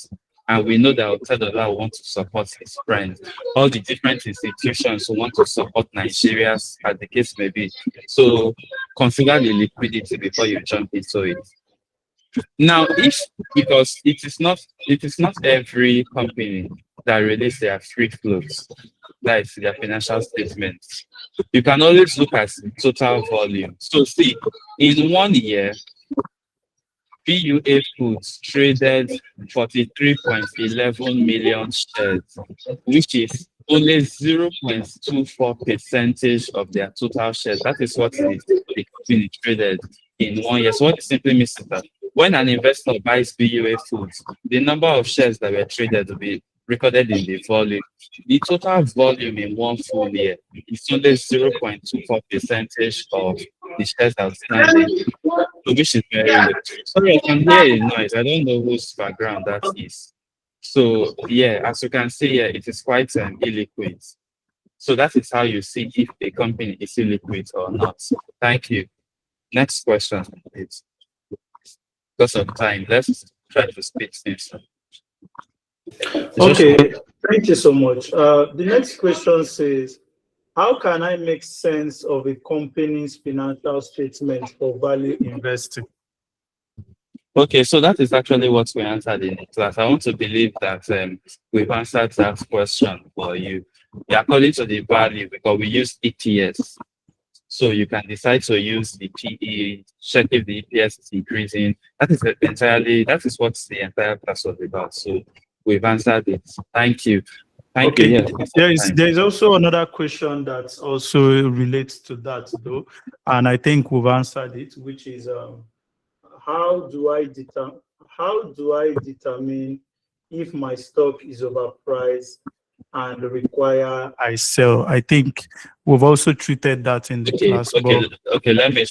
Speaker 2: And we know that $10 want to support his friends. All the different institutions who want to support Nigeria, as the case may be. So consider the liquidity before you jump into it. Now, because it is not every company that release their free floats, that is their financial statements. You can always look at total volume. So see, in 1 year, BUA Foods traded 43.11 million shares, which is only 0.24% of their total shares. That is what the company traded in 1 year. So what it simply means is that when an investor buys BUA Foods, the number of shares that were traded will be recorded in the volume. The total volume in one full year is only 0.24 percentage of the shares outstanding, so which is very low. Sorry, I can hear a noise. I don't know whose background that is. So yeah, as you can see here, it is quite illiquid. So that is how you see if a company is illiquid or not. Thank you. Next question, please. Because of time, let's try to speed things up.
Speaker 1: Okay, thank you so much. The next question says, how can I make sense of a company's financial statement for value investing?
Speaker 2: Okay, so that is actually what we answered in the class. I want to believe that we've answered that question for you. Yeah, according to the value, because we use EPS. So you can decide to use the PE, check if the EPS is increasing. That is what the entire class was about. So we've answered it. Thank you. Thank you. Yes,
Speaker 1: there is also another question that also relates to that though, and I think we've answered it, which is how do I determine if my stock is overpriced and require I sell? I think we've also treated that in the class.
Speaker 2: Okay. Let me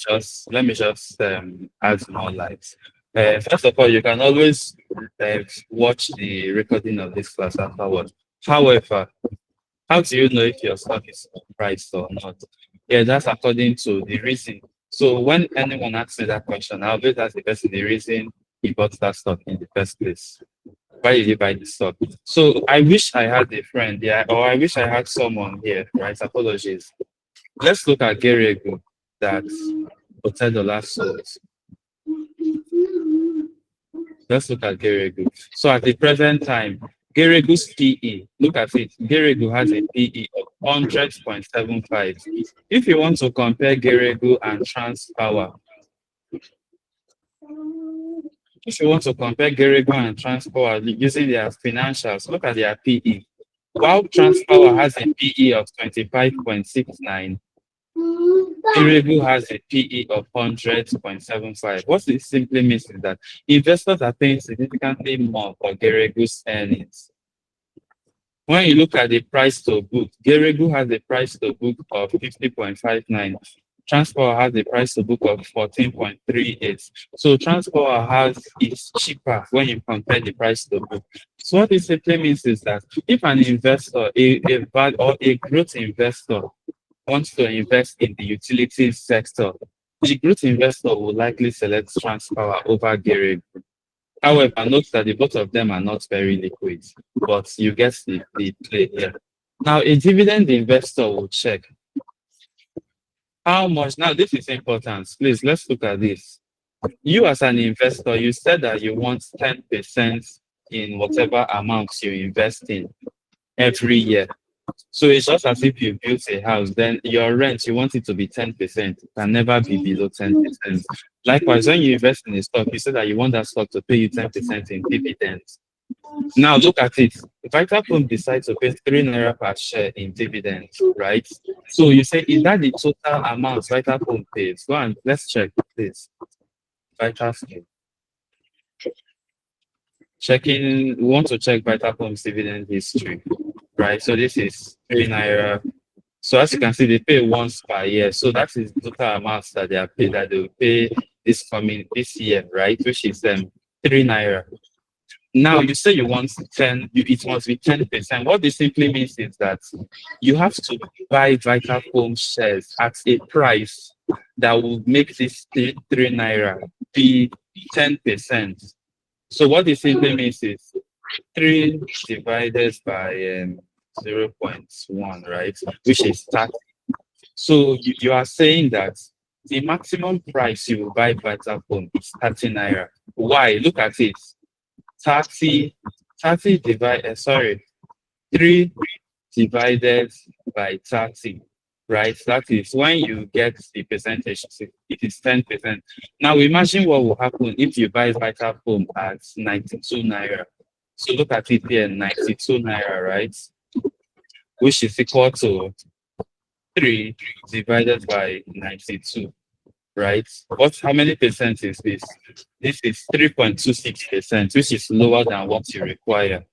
Speaker 2: just add more light. First of all, you can always watch the recording of this class afterwards. However, how do you know if your stock is priced or not? Yeah, that's according to the reason. So when anyone asks me that question, I'll always ask the person the reason he bought that stock in the first place. Why did you buy the stock? So I wish I had a friend, or I wish I had someone here, right? Apologies. Let's look at Geregu that $10 sold. Let's look at Geregu. So at the present time, Geregu's PE, look at it. Geregu has a PE of 100.75. If you want to compare Geregu and Transpower, using their financials, look at their PE. While Transpower has a PE of 25.69, Geregu has a PE of 100.75. What this simply means is that investors are paying significantly more for Geregu's earnings. When you look at the price to book, Geregu has a price to book of 50.59. Transpower has a price to book of 14.38. So Transpower is cheaper when you compare the price to book. So what this simply means is that if an investor, a growth investor, wants to invest in the utilities sector, the growth investor will likely select Transpower over Geregu. However, note that the both of them are not very liquid, but you get the play here. Now, a dividend investor will check how much. Now, this is important. Please, let's look at this. You as an investor, you said that you want 10% in whatever amounts you invest in every year. So it's just as if you built a house, then your rent, you want it to be 10%. It can never be below 10%. Likewise, when you invest in a stock, you say that you want that stock to pay you 10% in dividends. Now look at it. Vitafoam decides to pay 3 naira per share in dividends, right? So you say, is that the total amount Vitafoam pays? Go and let's check this. Vitafoam. We want to check Vitafoam's dividend history, right? So this is 3 naira. So as you can see, they pay once per year. So that is the total amount that they are paid, that they will pay this year, right? Which is 3 naira. Now you say you want 10, it must be 10%. What this simply means is that you have to buy Vitafoam shares at a price that will make this 3 naira be 10%. So what this simply means is 3 divided by 0.1, right? Which is 30. So you are saying that the maximum price you will buy Vitafoam is 30 naira. Why? Look at it. 3 divided by 30, right? That is when you get the percentage, it is 10%. Now imagine what will happen if you buy Vitafoam at 92 naira. So look at it here, 92 naira, right? Which is equal to 3 divided by 92. right? How many percent is this? This is 3.26%, which is lower than what you require.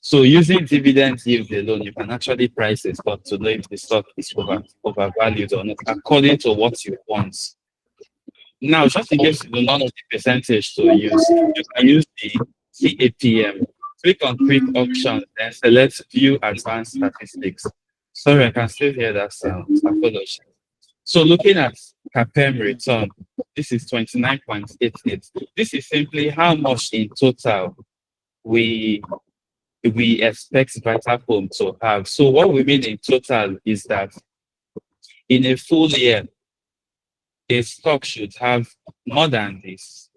Speaker 2: So using dividend yield alone, you can actually price a stock to know if the stock is overvalued or not, according to what you want. Now, just in case you do not know the percentage to use, you can use the CAPM. Click on quick options and select view advanced statistics. Sorry, I can still hear that sound. Apologies. So looking at CAPM return, this is 29.88. This is simply how much in total we expect Vitafoam to have. So what we mean in total is that in a full year, a stock should have more than this.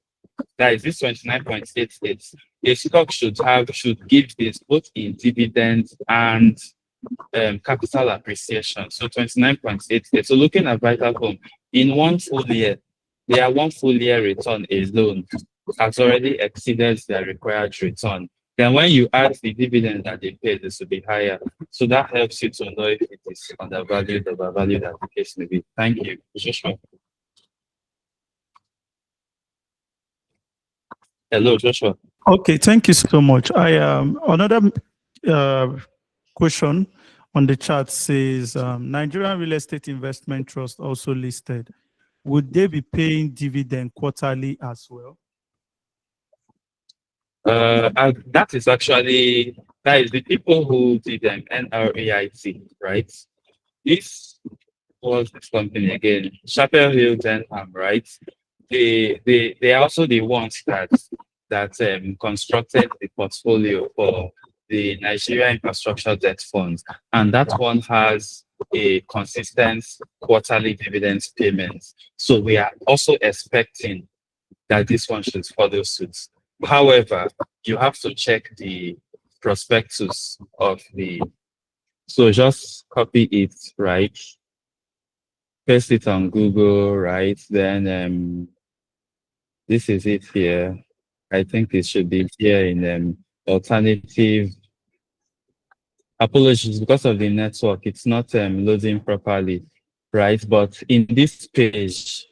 Speaker 2: That is this 29.88. A stock should give this both in dividends and capital appreciation. So 29.88. So looking at Vitafoam, in one full year, their one full year return alone has already exceeded their required return. Then when you add the dividend that they pay, this will be higher. So that helps you to know if it is undervalued or overvalued, as the case may be. Thank you. Joshua. Hello, Joshua.
Speaker 1: Okay, thank you so much. Another question on the chat says Nigerian Real Estate Investment Trust also listed. Would they be paying dividend quarterly as well?
Speaker 2: That is the people who did NRAIT, right? This was this company again, Chapel Hill Denham, right? They are also the ones that constructed the portfolio for the Nigeria Infrastructure Debt Fund, and that one has a consistent quarterly dividends payment. So we are also expecting that this one should follow suit. However, you have to check the prospectus of the. So just copy it, right? Paste it on Google, right? Then this is it here. I think it should be here in alternative. Apologies, because of the network, it's not loading properly, right? But in this page,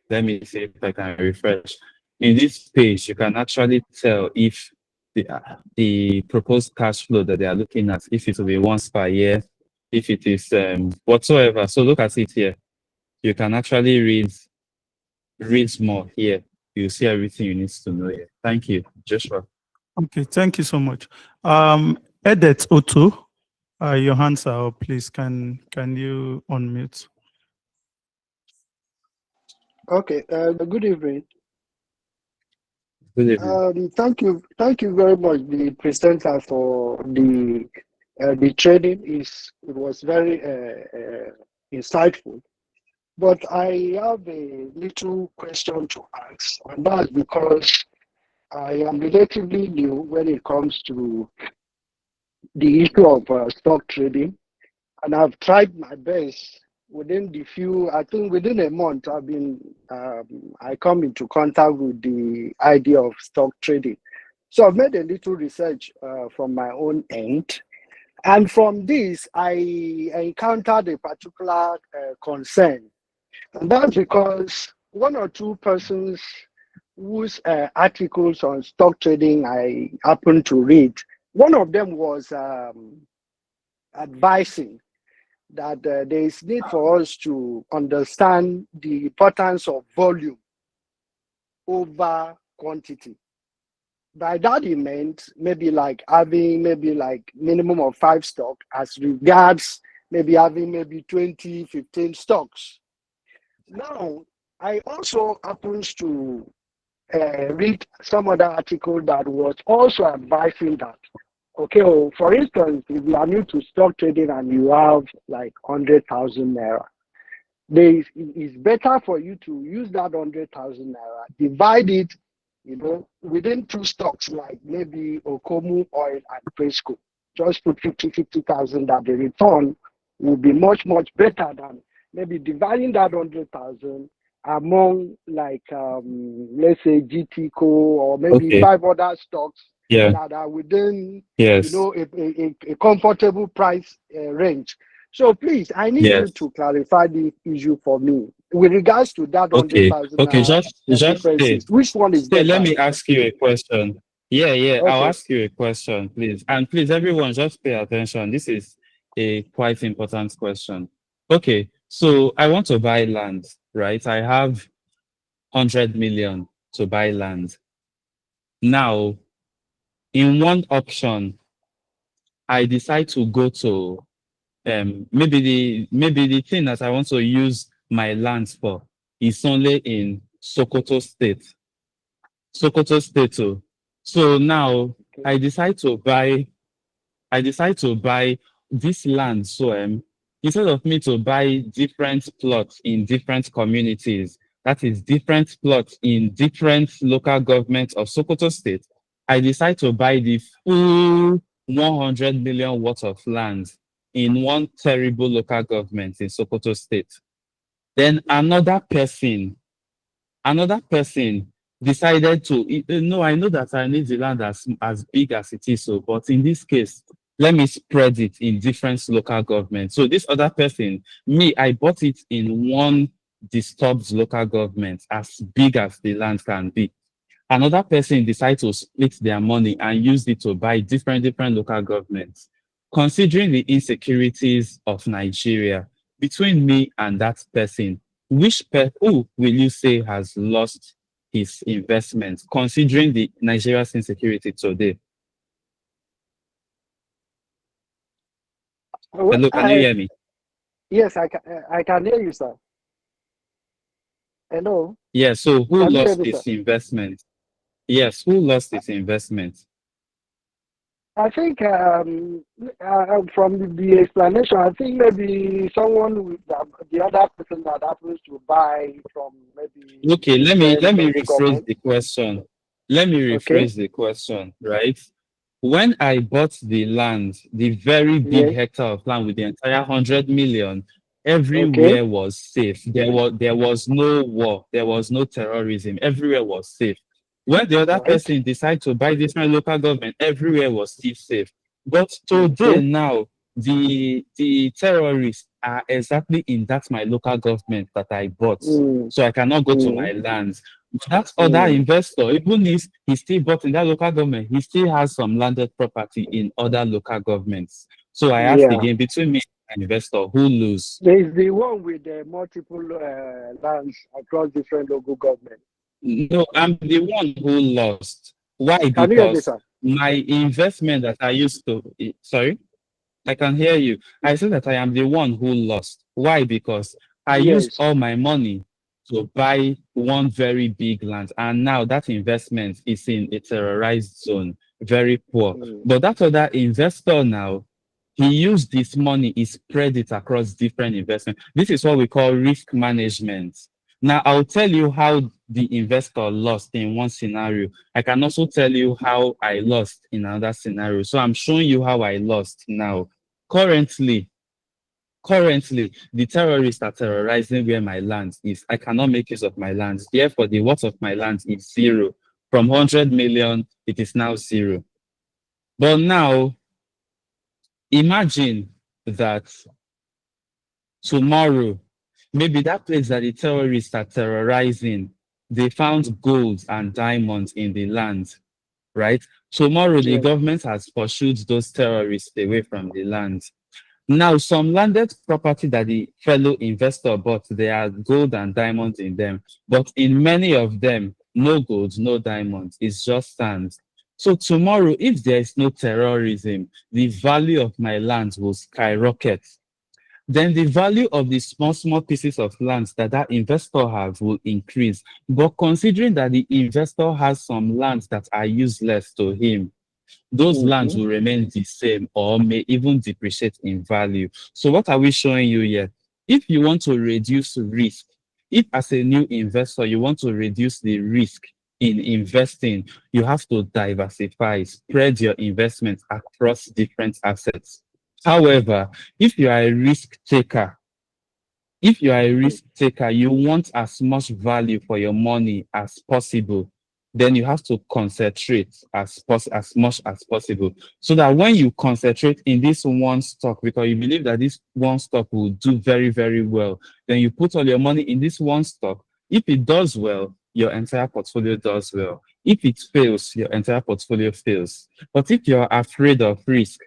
Speaker 2: let me see if I can refresh. In this page, you can actually tell if the proposed cash flow that they are looking at, if it will be once per year, if it is whatsoever. So look at it here. You can actually read more here. You see everything you need to know here. Thank you, Joshua.
Speaker 1: Okay, thank you so much. Edet Otto, your hands are up, please. Can you unmute?
Speaker 4: Okay, good evening.
Speaker 2: Good evening.
Speaker 4: Thank you very much, the presenter, for the trading. It was very insightful. But I have a little question to ask, and that's because I am relatively new when it comes to the issue of stock trading, and I've tried my best. Within a month, I come into contact with the idea of stock trading. So I've made a little research from my own end. And from this, I encountered a particular concern. And that's because one or two persons whose articles on stock trading I happened to read, one of them was advising that there is need for us to understand the importance of volume over quantity. By that he meant maybe like having minimum of 5 stock as regards maybe having 20, 15 stocks. Now, I also happens to read some other article that was also advising that, okay, well, for instance, if you are new to stock trading and you have like 100,000 naira, it's better for you to use that 100,000 naira, divide it, within 2 stocks, like maybe Okomu Oil and Presco. Just put 50,000, that the return will be much, much better than maybe dividing that 100,000 among let's say GTCO or maybe 5 other stocks that are within a comfortable price range. So please, I need you to clarify the issue for me. with regards to that
Speaker 2: Okay,
Speaker 4: 100,000
Speaker 2: okay, just stay.
Speaker 4: differences, which one is
Speaker 2: Stay, let
Speaker 4: better?
Speaker 2: me ask you a question. Yeah, I'll
Speaker 4: Okay.
Speaker 2: ask you a question, please. And please, everyone, just pay attention. This is a quite important question. Okay, so I want to buy land, right? I have 100 million to buy land. Now, in one option, I decide to go to maybe the thing that I want to use my lands for is only in Sokoto State. Sokoto State. Oh. So now
Speaker 4: Okay.
Speaker 2: I decide to buy this land. So instead of me to buy different plots in different communities, that is different plots in different local governments of Sokoto State, I decide to buy the full 100 million worth of land in one terrible local government in Sokoto State. Then another person decided to no, I know that I need the land as big as it is, so but in this case, let me spread it in different local governments. So this other person, me, I bought it in one disturbed local government as big as the land can be. Another person decide to split their money and use it to buy different local governments. Considering the insecurities of Nigeria, between me and that person, who will you say has lost his investment, considering the Nigeria's insecurity today?
Speaker 4: Well,
Speaker 2: Hello, can you hear me?
Speaker 4: yes, I can hear you, sir. Hello,
Speaker 2: Yeah, so who
Speaker 4: can you hear
Speaker 2: lost
Speaker 4: me, sir?
Speaker 2: his investment? Yes, who lost his investment?
Speaker 4: I think from the explanation, I think maybe someone with the other person that happens to buy from maybe
Speaker 2: Okay, let
Speaker 4: different
Speaker 2: me
Speaker 4: local
Speaker 2: rephrase
Speaker 4: government.
Speaker 2: the question. Let me
Speaker 4: Okay.
Speaker 2: rephrase the question, right? When I bought the land, the very big
Speaker 4: Yes.
Speaker 2: hectare of land with the entire 100 million,
Speaker 4: Okay.
Speaker 2: everywhere was safe. There was no war, there was no terrorism. Everywhere was safe. When the other
Speaker 4: Right.
Speaker 2: person decided to buy different local government, everywhere was still safe. But today
Speaker 4: Okay.
Speaker 2: now, the terrorists are exactly in that my local government that I bought.
Speaker 4: Mm,
Speaker 2: So I cannot go to
Speaker 4: mm,
Speaker 2: my lands. That other
Speaker 4: mm.
Speaker 2: investor, even if he still bought in that local government, he still has some landed property in other local governments. So I asked
Speaker 4: Yeah.
Speaker 2: again, between me and investor, who lose?
Speaker 4: There is the one with the multiple lands across different local government.
Speaker 2: No, I'm the one who lost. Why?
Speaker 4: Can you hear me,
Speaker 2: Because
Speaker 4: sir?
Speaker 2: my investment that I used to, sorry, I can hear you. I said that I am the one who lost. Why? Because I used
Speaker 4: Yes.
Speaker 2: all my money to buy one very big land, and now that investment is in a terrorized zone, very poor.
Speaker 4: Mm,
Speaker 2: But that other investor now, he used this money, he spread it across different investments. This is what we call risk management. Now, I'll tell you how the investor lost in one scenario. I can also tell you how I lost in another scenario. So I'm showing you how I lost now. Currently, the terrorists are terrorizing where my land is. I cannot make use of my land. Therefore, the worth of my land is zero. From 100 million, it is now zero. But now, imagine that tomorrow, maybe that place that the terrorists are terrorizing, they found gold and diamonds in the land, right? Tomorrow, the
Speaker 4: yes.
Speaker 2: government has pursued those terrorists away from the land. Now, some landed property that the fellow investor bought, there are gold and diamonds in them. But in many of them, no gold, no diamonds. It's just sand. So tomorrow, if there is no terrorism, the value of my land will skyrocket. Then the value of the small pieces of land that that investor has will increase. But considering that the investor has some lands that are useless to him, those lands
Speaker 4: Mm-hmm.
Speaker 2: will remain the same or may even depreciate in value. So what are we showing you here? If you want to reduce risk, if as a new investor, you want to reduce the risk in investing, you have to diversify, spread your investments across different assets. However, if you are a risk taker, you want as much value for your money as possible, then you have to concentrate as much as possible. So that when you concentrate in this one stock, because you believe that this one stock will do very, very well, then you put all your money in this one stock. If it does well, your entire portfolio does well. If it fails, your entire portfolio fails. But if you're afraid of risk,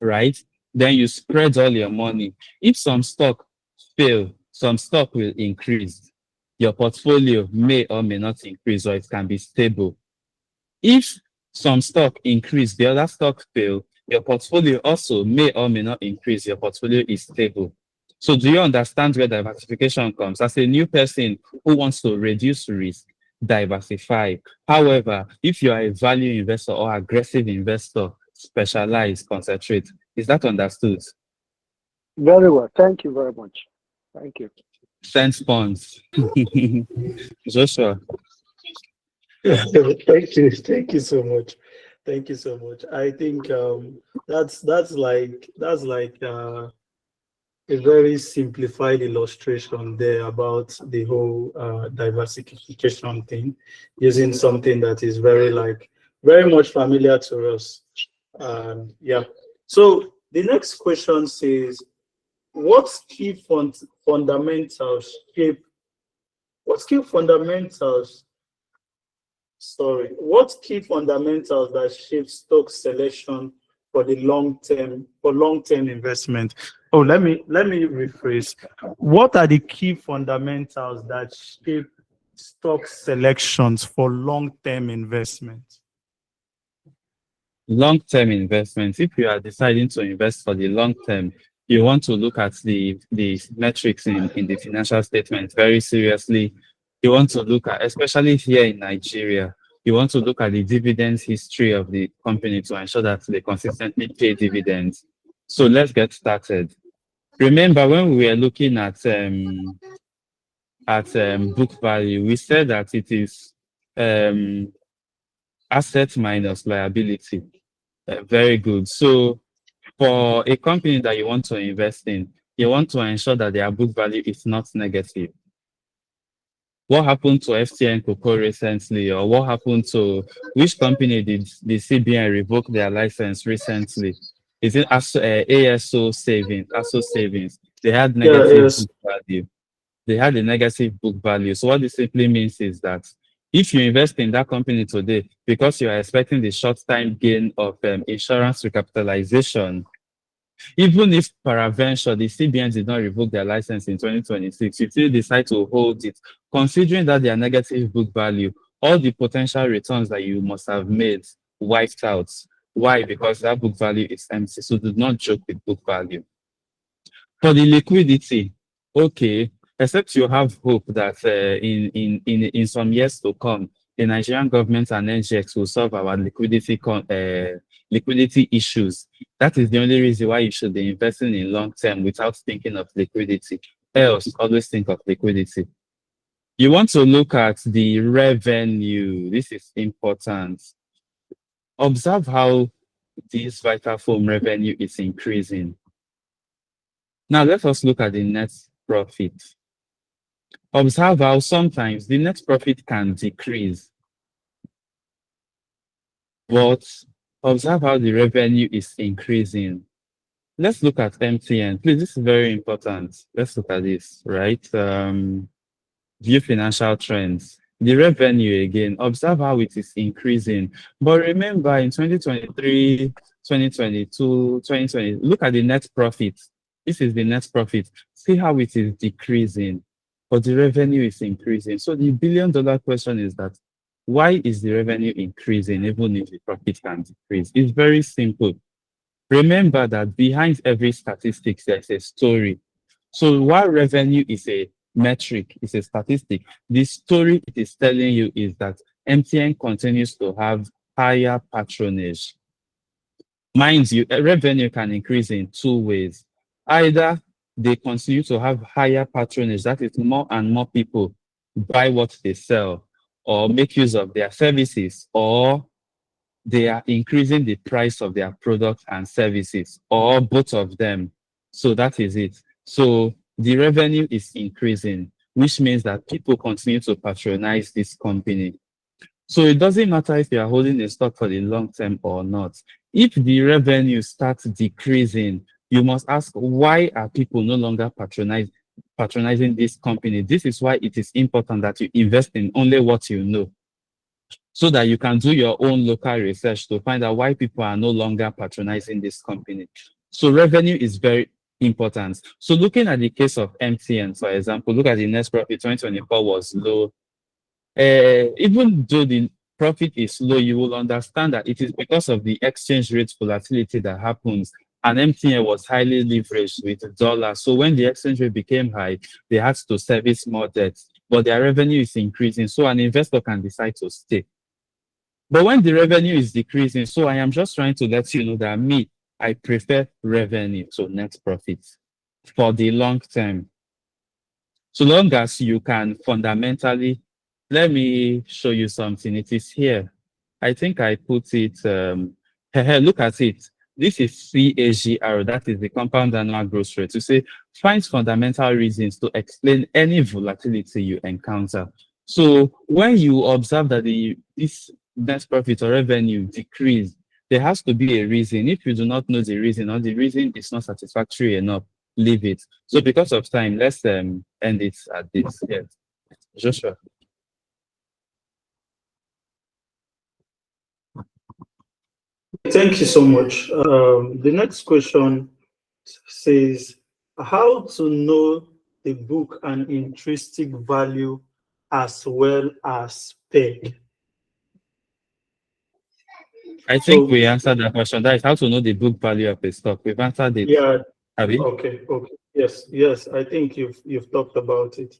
Speaker 2: right, then you spread all your money. If some stock fail, some stock will increase. Your portfolio may or may not increase, or it can be stable. If some stock increase, the other stock fail, your portfolio also may or may not increase. Your portfolio is stable. So do you understand where diversification comes? As a new person who wants to reduce risk, diversify. However, if you are a value investor or aggressive investor, specialize, concentrate. Is that understood?
Speaker 4: Very well. Thank you very much. Thank you.
Speaker 2: Sense bonds. Joshua.
Speaker 1: Thank you so much. Thank you so much. I think that's like a very simplified illustration there about the whole diversification thing, using something that is very much familiar to us. Yeah. So the next question says, what key fundamentals shape that shape stock selection for long-term investment? Oh, let me rephrase. What are the key fundamentals that shape stock selections for long-term investment?
Speaker 2: Long-term investments, if you are deciding to invest for the long term, you want to look at the metrics in the financial statement very seriously. You want to look at, especially here in Nigeria, you want to look at the dividends history of the company to ensure that they consistently pay dividends. So let's get started. Remember, when we were looking at book value, we said that it is asset minus liability. Very good. So for a company that you want to invest in, you want to ensure that their book value is not negative. What happened to FTN Cocoa recently, or what happened to which company did the CBN revoke their license recently? Is it ASO Savings? They had negative book value. They had a negative book value. So what this simply means is that if you invest in that company today, because you are expecting the short-time gain of insurance recapitalization, even if peradventure the CBN did not revoke their license in 2026, you still decide to hold it, considering that their negative book value, all the potential returns that you must have made wiped out. Why? Because that book value is empty. So do not joke with book value. For the liquidity, okay, except you have hope that in some years to come, the Nigerian government and NGX will solve our liquidity issues. That is the only reason why you should be investing in long term without thinking of liquidity. Else, always think of liquidity. You want to look at the revenue. This is important. Observe how this Vitafoam revenue is increasing. Now let us look at the net profit. Observe how sometimes the net profit can decrease, but observe how the revenue is increasing. Let's look at MTN. Please, this is very important. Let's look at this, right? View financial trends. The revenue again, observe how it is increasing. But remember, in 2023, 2022, 2020, look at the net profit. This is the net profit. See how it is decreasing, but the revenue is increasing. So the billion-dollar question is that, why is the revenue increasing even if the profit can decrease? It's very simple. Remember that behind every statistics, there's a story. So while revenue is a metric, is a statistic, the story it is telling you is that MTN continues to have higher patronage. Mind you, revenue can increase in two ways. Either they continue to have higher patronage, that is more and more people buy what they sell or make use of their services, or they are increasing the price of their products and services, or both of them. So that is it. So the revenue is increasing, which means that people continue to patronize this company. So it doesn't matter if you are holding a stock for the long term or not. If the revenue starts decreasing, you must ask, why are people no longer patronizing this company? This is why it is important that you invest in only what you know, so that you can do your own local research to find out why people are no longer patronizing this company. So revenue is very important. So looking at the case of MTN, for example, look at the net profit. 2024 was low. Even though the profit is low, you will understand that it is because of the exchange rate volatility that happens. And MTN was highly leveraged with the dollar. So when the exchange rate became high, they had to service more debt, but their revenue is increasing. So an investor can decide to stay. But when the revenue is decreasing, so I am just trying to let you know that I prefer revenue to net profit for the long term. So long as you can fundamentally, let me show you something. It is here. I think I put it, look at it. This is CAGR, that is the compound annual growth rate. To say, find fundamental reasons to explain any volatility you encounter. So when you observe that this net profit or revenue decrease, there has to be a reason. If you do not know the reason, or the reason is not satisfactory enough, leave it. So because of time, let's end it at this. Yes. Joshua.
Speaker 1: Thank you so much. The next question says, how to know the book and intrinsic value as well as peg?
Speaker 2: I think we answered that question. That is how to know the book value of a stock. We've answered it.
Speaker 1: Yeah.
Speaker 2: Have we?
Speaker 1: Okay. Yes. I think you've talked about it.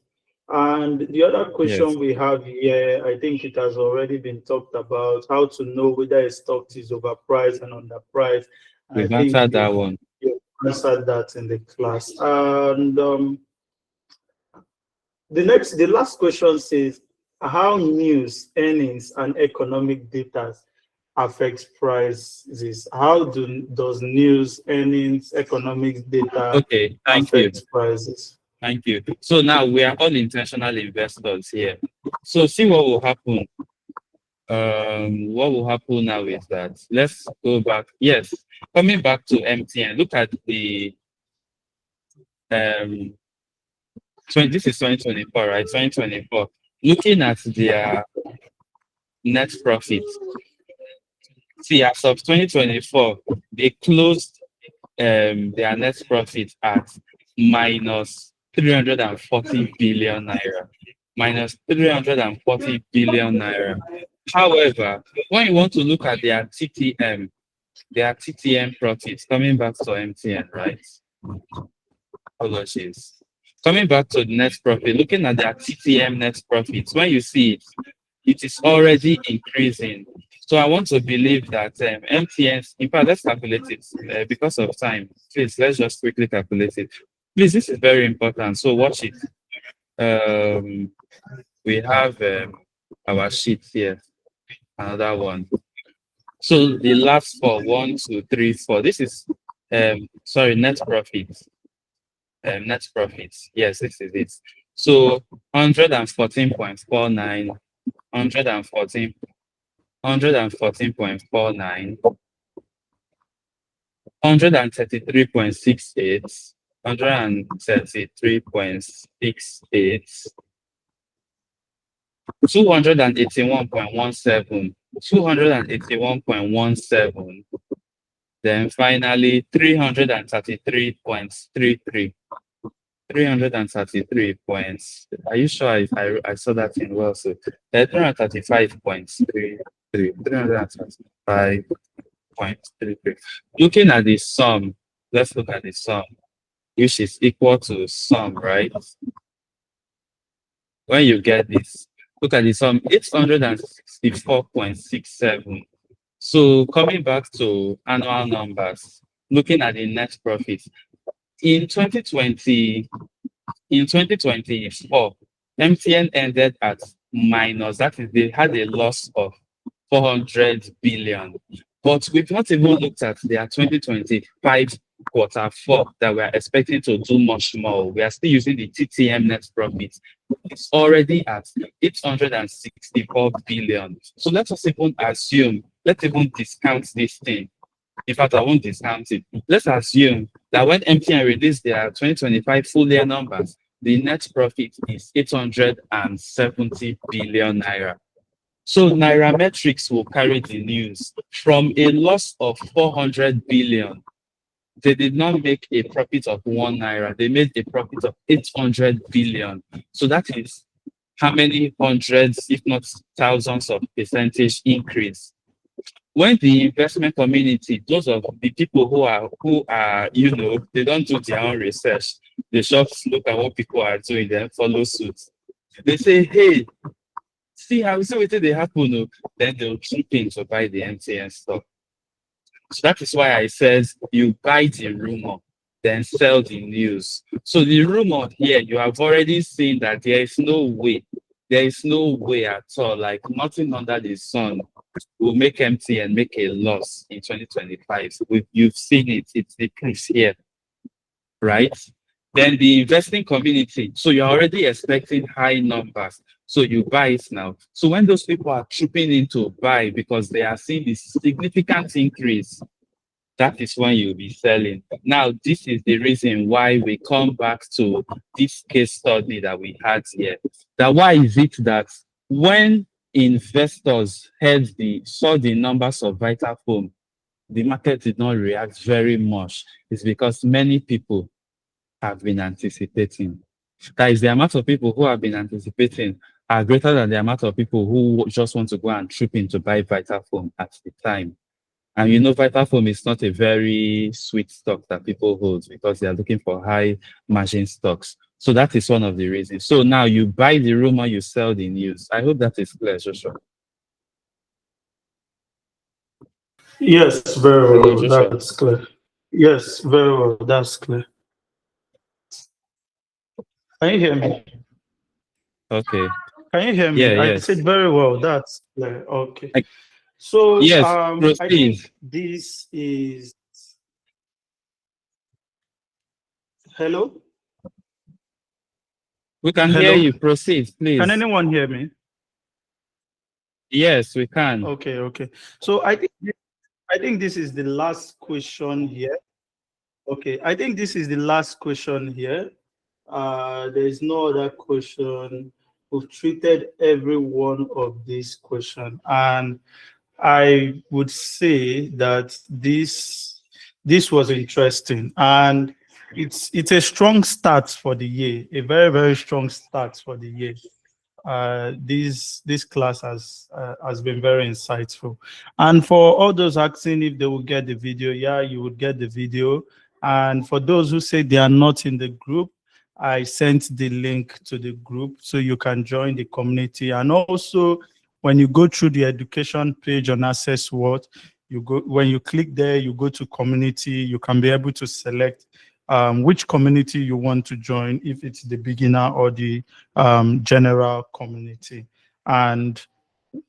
Speaker 1: And the other question
Speaker 2: Yes.
Speaker 1: we have here, I think it has already been talked about, how to know whether a stock is overpriced and underpriced. And
Speaker 2: We've
Speaker 1: I think
Speaker 2: answered that one.
Speaker 1: you've answered that in the class. And the last question says, how news, earnings, and economic data affect prices? How does news, earnings, economic data
Speaker 2: Okay, thank you.
Speaker 1: affect prices?
Speaker 2: Thank you. So now we are all intentional investors here. So see what will happen. What will happen now is that, let's go back. Yes, coming back to MTN. Look at the this is 2024, right? 2024. Looking at their net profit. See, as of 2024, they closed their net profit at minus 340 billion naira. Minus 340 billion naira. However, when you want to look at their TTM profits, coming back to MTN, right? Apologies. Coming back to the net profit, looking at their TTM net profits, when you see it, it is already increasing. So I want to believe that MTN's, in fact, let's calculate it because of time. Please, let's just quickly calculate it. Please, this is very important. So watch it. We have our sheet here. Another one. So the last four, 1, 2, 3, 4. This is net profit. Net profits. Yes, this is it. So 114.49, 114, 114.49, 133.68, 133.68, 281.17, 281.17, then finally 333.33. 333 points. Are you sure I saw that in well? So 335 points. 335.33. Looking at the sum, let's look at the sum, which is equal to sum, right? When you get this, look at the sum, 864.67. So coming back to annual numbers, looking at the net profit, in 2024, MTN ended at minus, that is, they had a loss of 400 billion. But we've not even looked at their 2025 quarter four that we're expecting to do much more. We are still using the TTM net profit. It's already at 864 billion. So let us even assume, let's even discount this thing. In fact, I won't discount it. Let's assume that when MTN release their 2025 full year numbers, the net profit is 870 billion naira. So Nairametrics will carry the news. From a loss of 400 billion, they did not make a profit of 1 naira. They made a profit of 800 billion. So that is how many hundreds, if not thousands of percentage increase. When the investment community, those of the people who are, they don't do their own research, they just look at what people are doing, then follow suit. They say, hey, see what they happen, then they'll trip in to buy the MTN stock. So that is why I said you buy the rumor, then sell the news. So the rumor here, you have already seen that there is no way at all, like nothing under the sun will make MTN make a loss in 2025. So you've seen it, it's the proof here, right? Then the investing community, so you're already expecting high numbers. So you buy it now. So when those people are tripping in to buy because they are seeing this significant increase, that is when you'll be selling. Now, this is the reason why we come back to this case study that we had here. That why is it that when investors saw the numbers of Vitafoam, the market did not react very much? It's because many people have been anticipating. That is, the amount of people who have been anticipating are greater than the amount of people who just want to go and trip in to buy Vitafoam at the time. And Vitafoam is not a very sweet stock that people hold because they are looking for high margin stocks. So that is one of the reasons. So now you buy the rumor, you sell the news. I hope that is clear, Joshua.
Speaker 1: Yes, very
Speaker 2: Hello,
Speaker 1: well.
Speaker 2: Joshua.
Speaker 1: That's clear. Yes, very well. That's clear. Can you hear me?
Speaker 2: Okay.
Speaker 1: Can you hear me?
Speaker 2: Yeah,
Speaker 1: I
Speaker 2: yes.
Speaker 1: said very well. That's clear. Okay. So
Speaker 2: Yes,
Speaker 1: I
Speaker 2: proceed.
Speaker 1: think this is hello.
Speaker 2: We can
Speaker 1: Hello?
Speaker 2: hear you. Proceed, please.
Speaker 1: Can anyone hear me?
Speaker 2: Yes, we can.
Speaker 1: Okay. So I think this is the last question here. Okay, I think this is the last question here. There is no other question. We've treated every one of these questions, and I would say that this was interesting, and it's a strong start for the year, a very, very strong start for the year. This class has been very insightful, and for all those asking if they will get the video, yeah, you would get the video. And for those who say they are not in the group, I sent the link to the group so you can join the community. And also, when you go through the education page on Access What, when you click there, you go to community, you can be able to select which community you want to join, if it's the beginner or the general community. And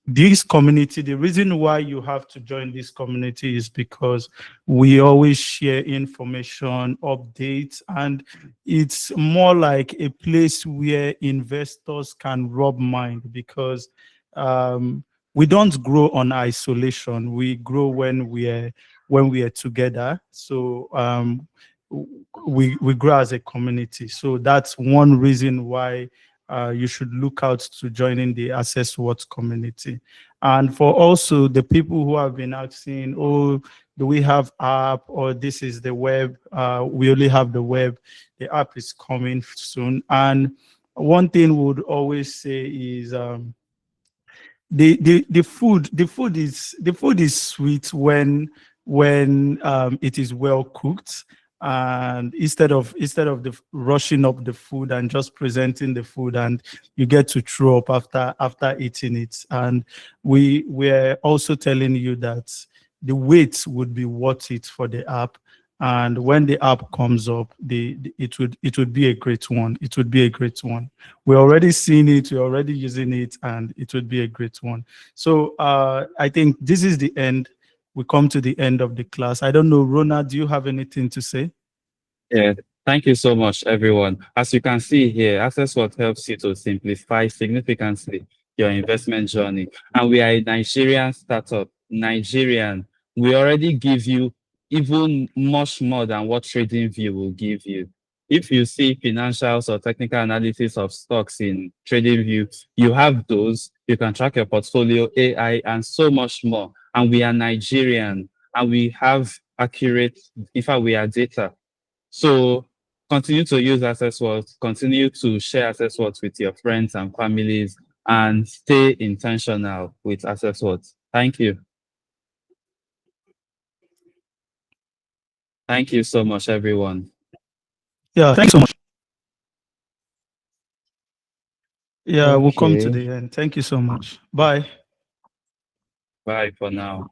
Speaker 1: this community, the reason why you have to join this community is because we always share information, updates, and it's more like a place where investors can rub mind, because we don't grow on isolation. We grow when we are together. So we grow as a community. So that's one reason why you should look out to joining the Access What community. And for also the people who have been asking, oh, do we have app, or this is the web? We only have the web. The app is coming soon. And one thing we would always say is the food is sweet when it is well cooked, and instead of the rushing up the food and just presenting the food, and you get to throw up after eating it. And we're also telling you that the wait would be worth it for the app. And when the app comes up, it would be a great one. It would be a great one. We're already seeing it, we're already using it, and it would be a great one. So I think this is the end we come to the end of the class. I don't know, Rona, do you have anything to say?
Speaker 2: Yeah, thank you so much, everyone. As you can see here, AccessWord helps you to simplify significantly your investment journey. And we are a Nigerian startup. Nigerian. We already give you even much more than what TradingView will give you. If you see financials or technical analysis of stocks in TradingView, you have those. You can track your portfolio, AI, and so much more. And we are Nigerian, and we have accurate, in fact, we are data. So continue to use AccessWords, continue to share AccessWords with your friends and families, and stay intentional with AccessWords. Thank you. Thank you so much, everyone.
Speaker 1: Yeah, thanks so much. Yeah, we'll come to
Speaker 3: Okay.
Speaker 1: the end. Thank you so much. Bye.
Speaker 2: Bye for now.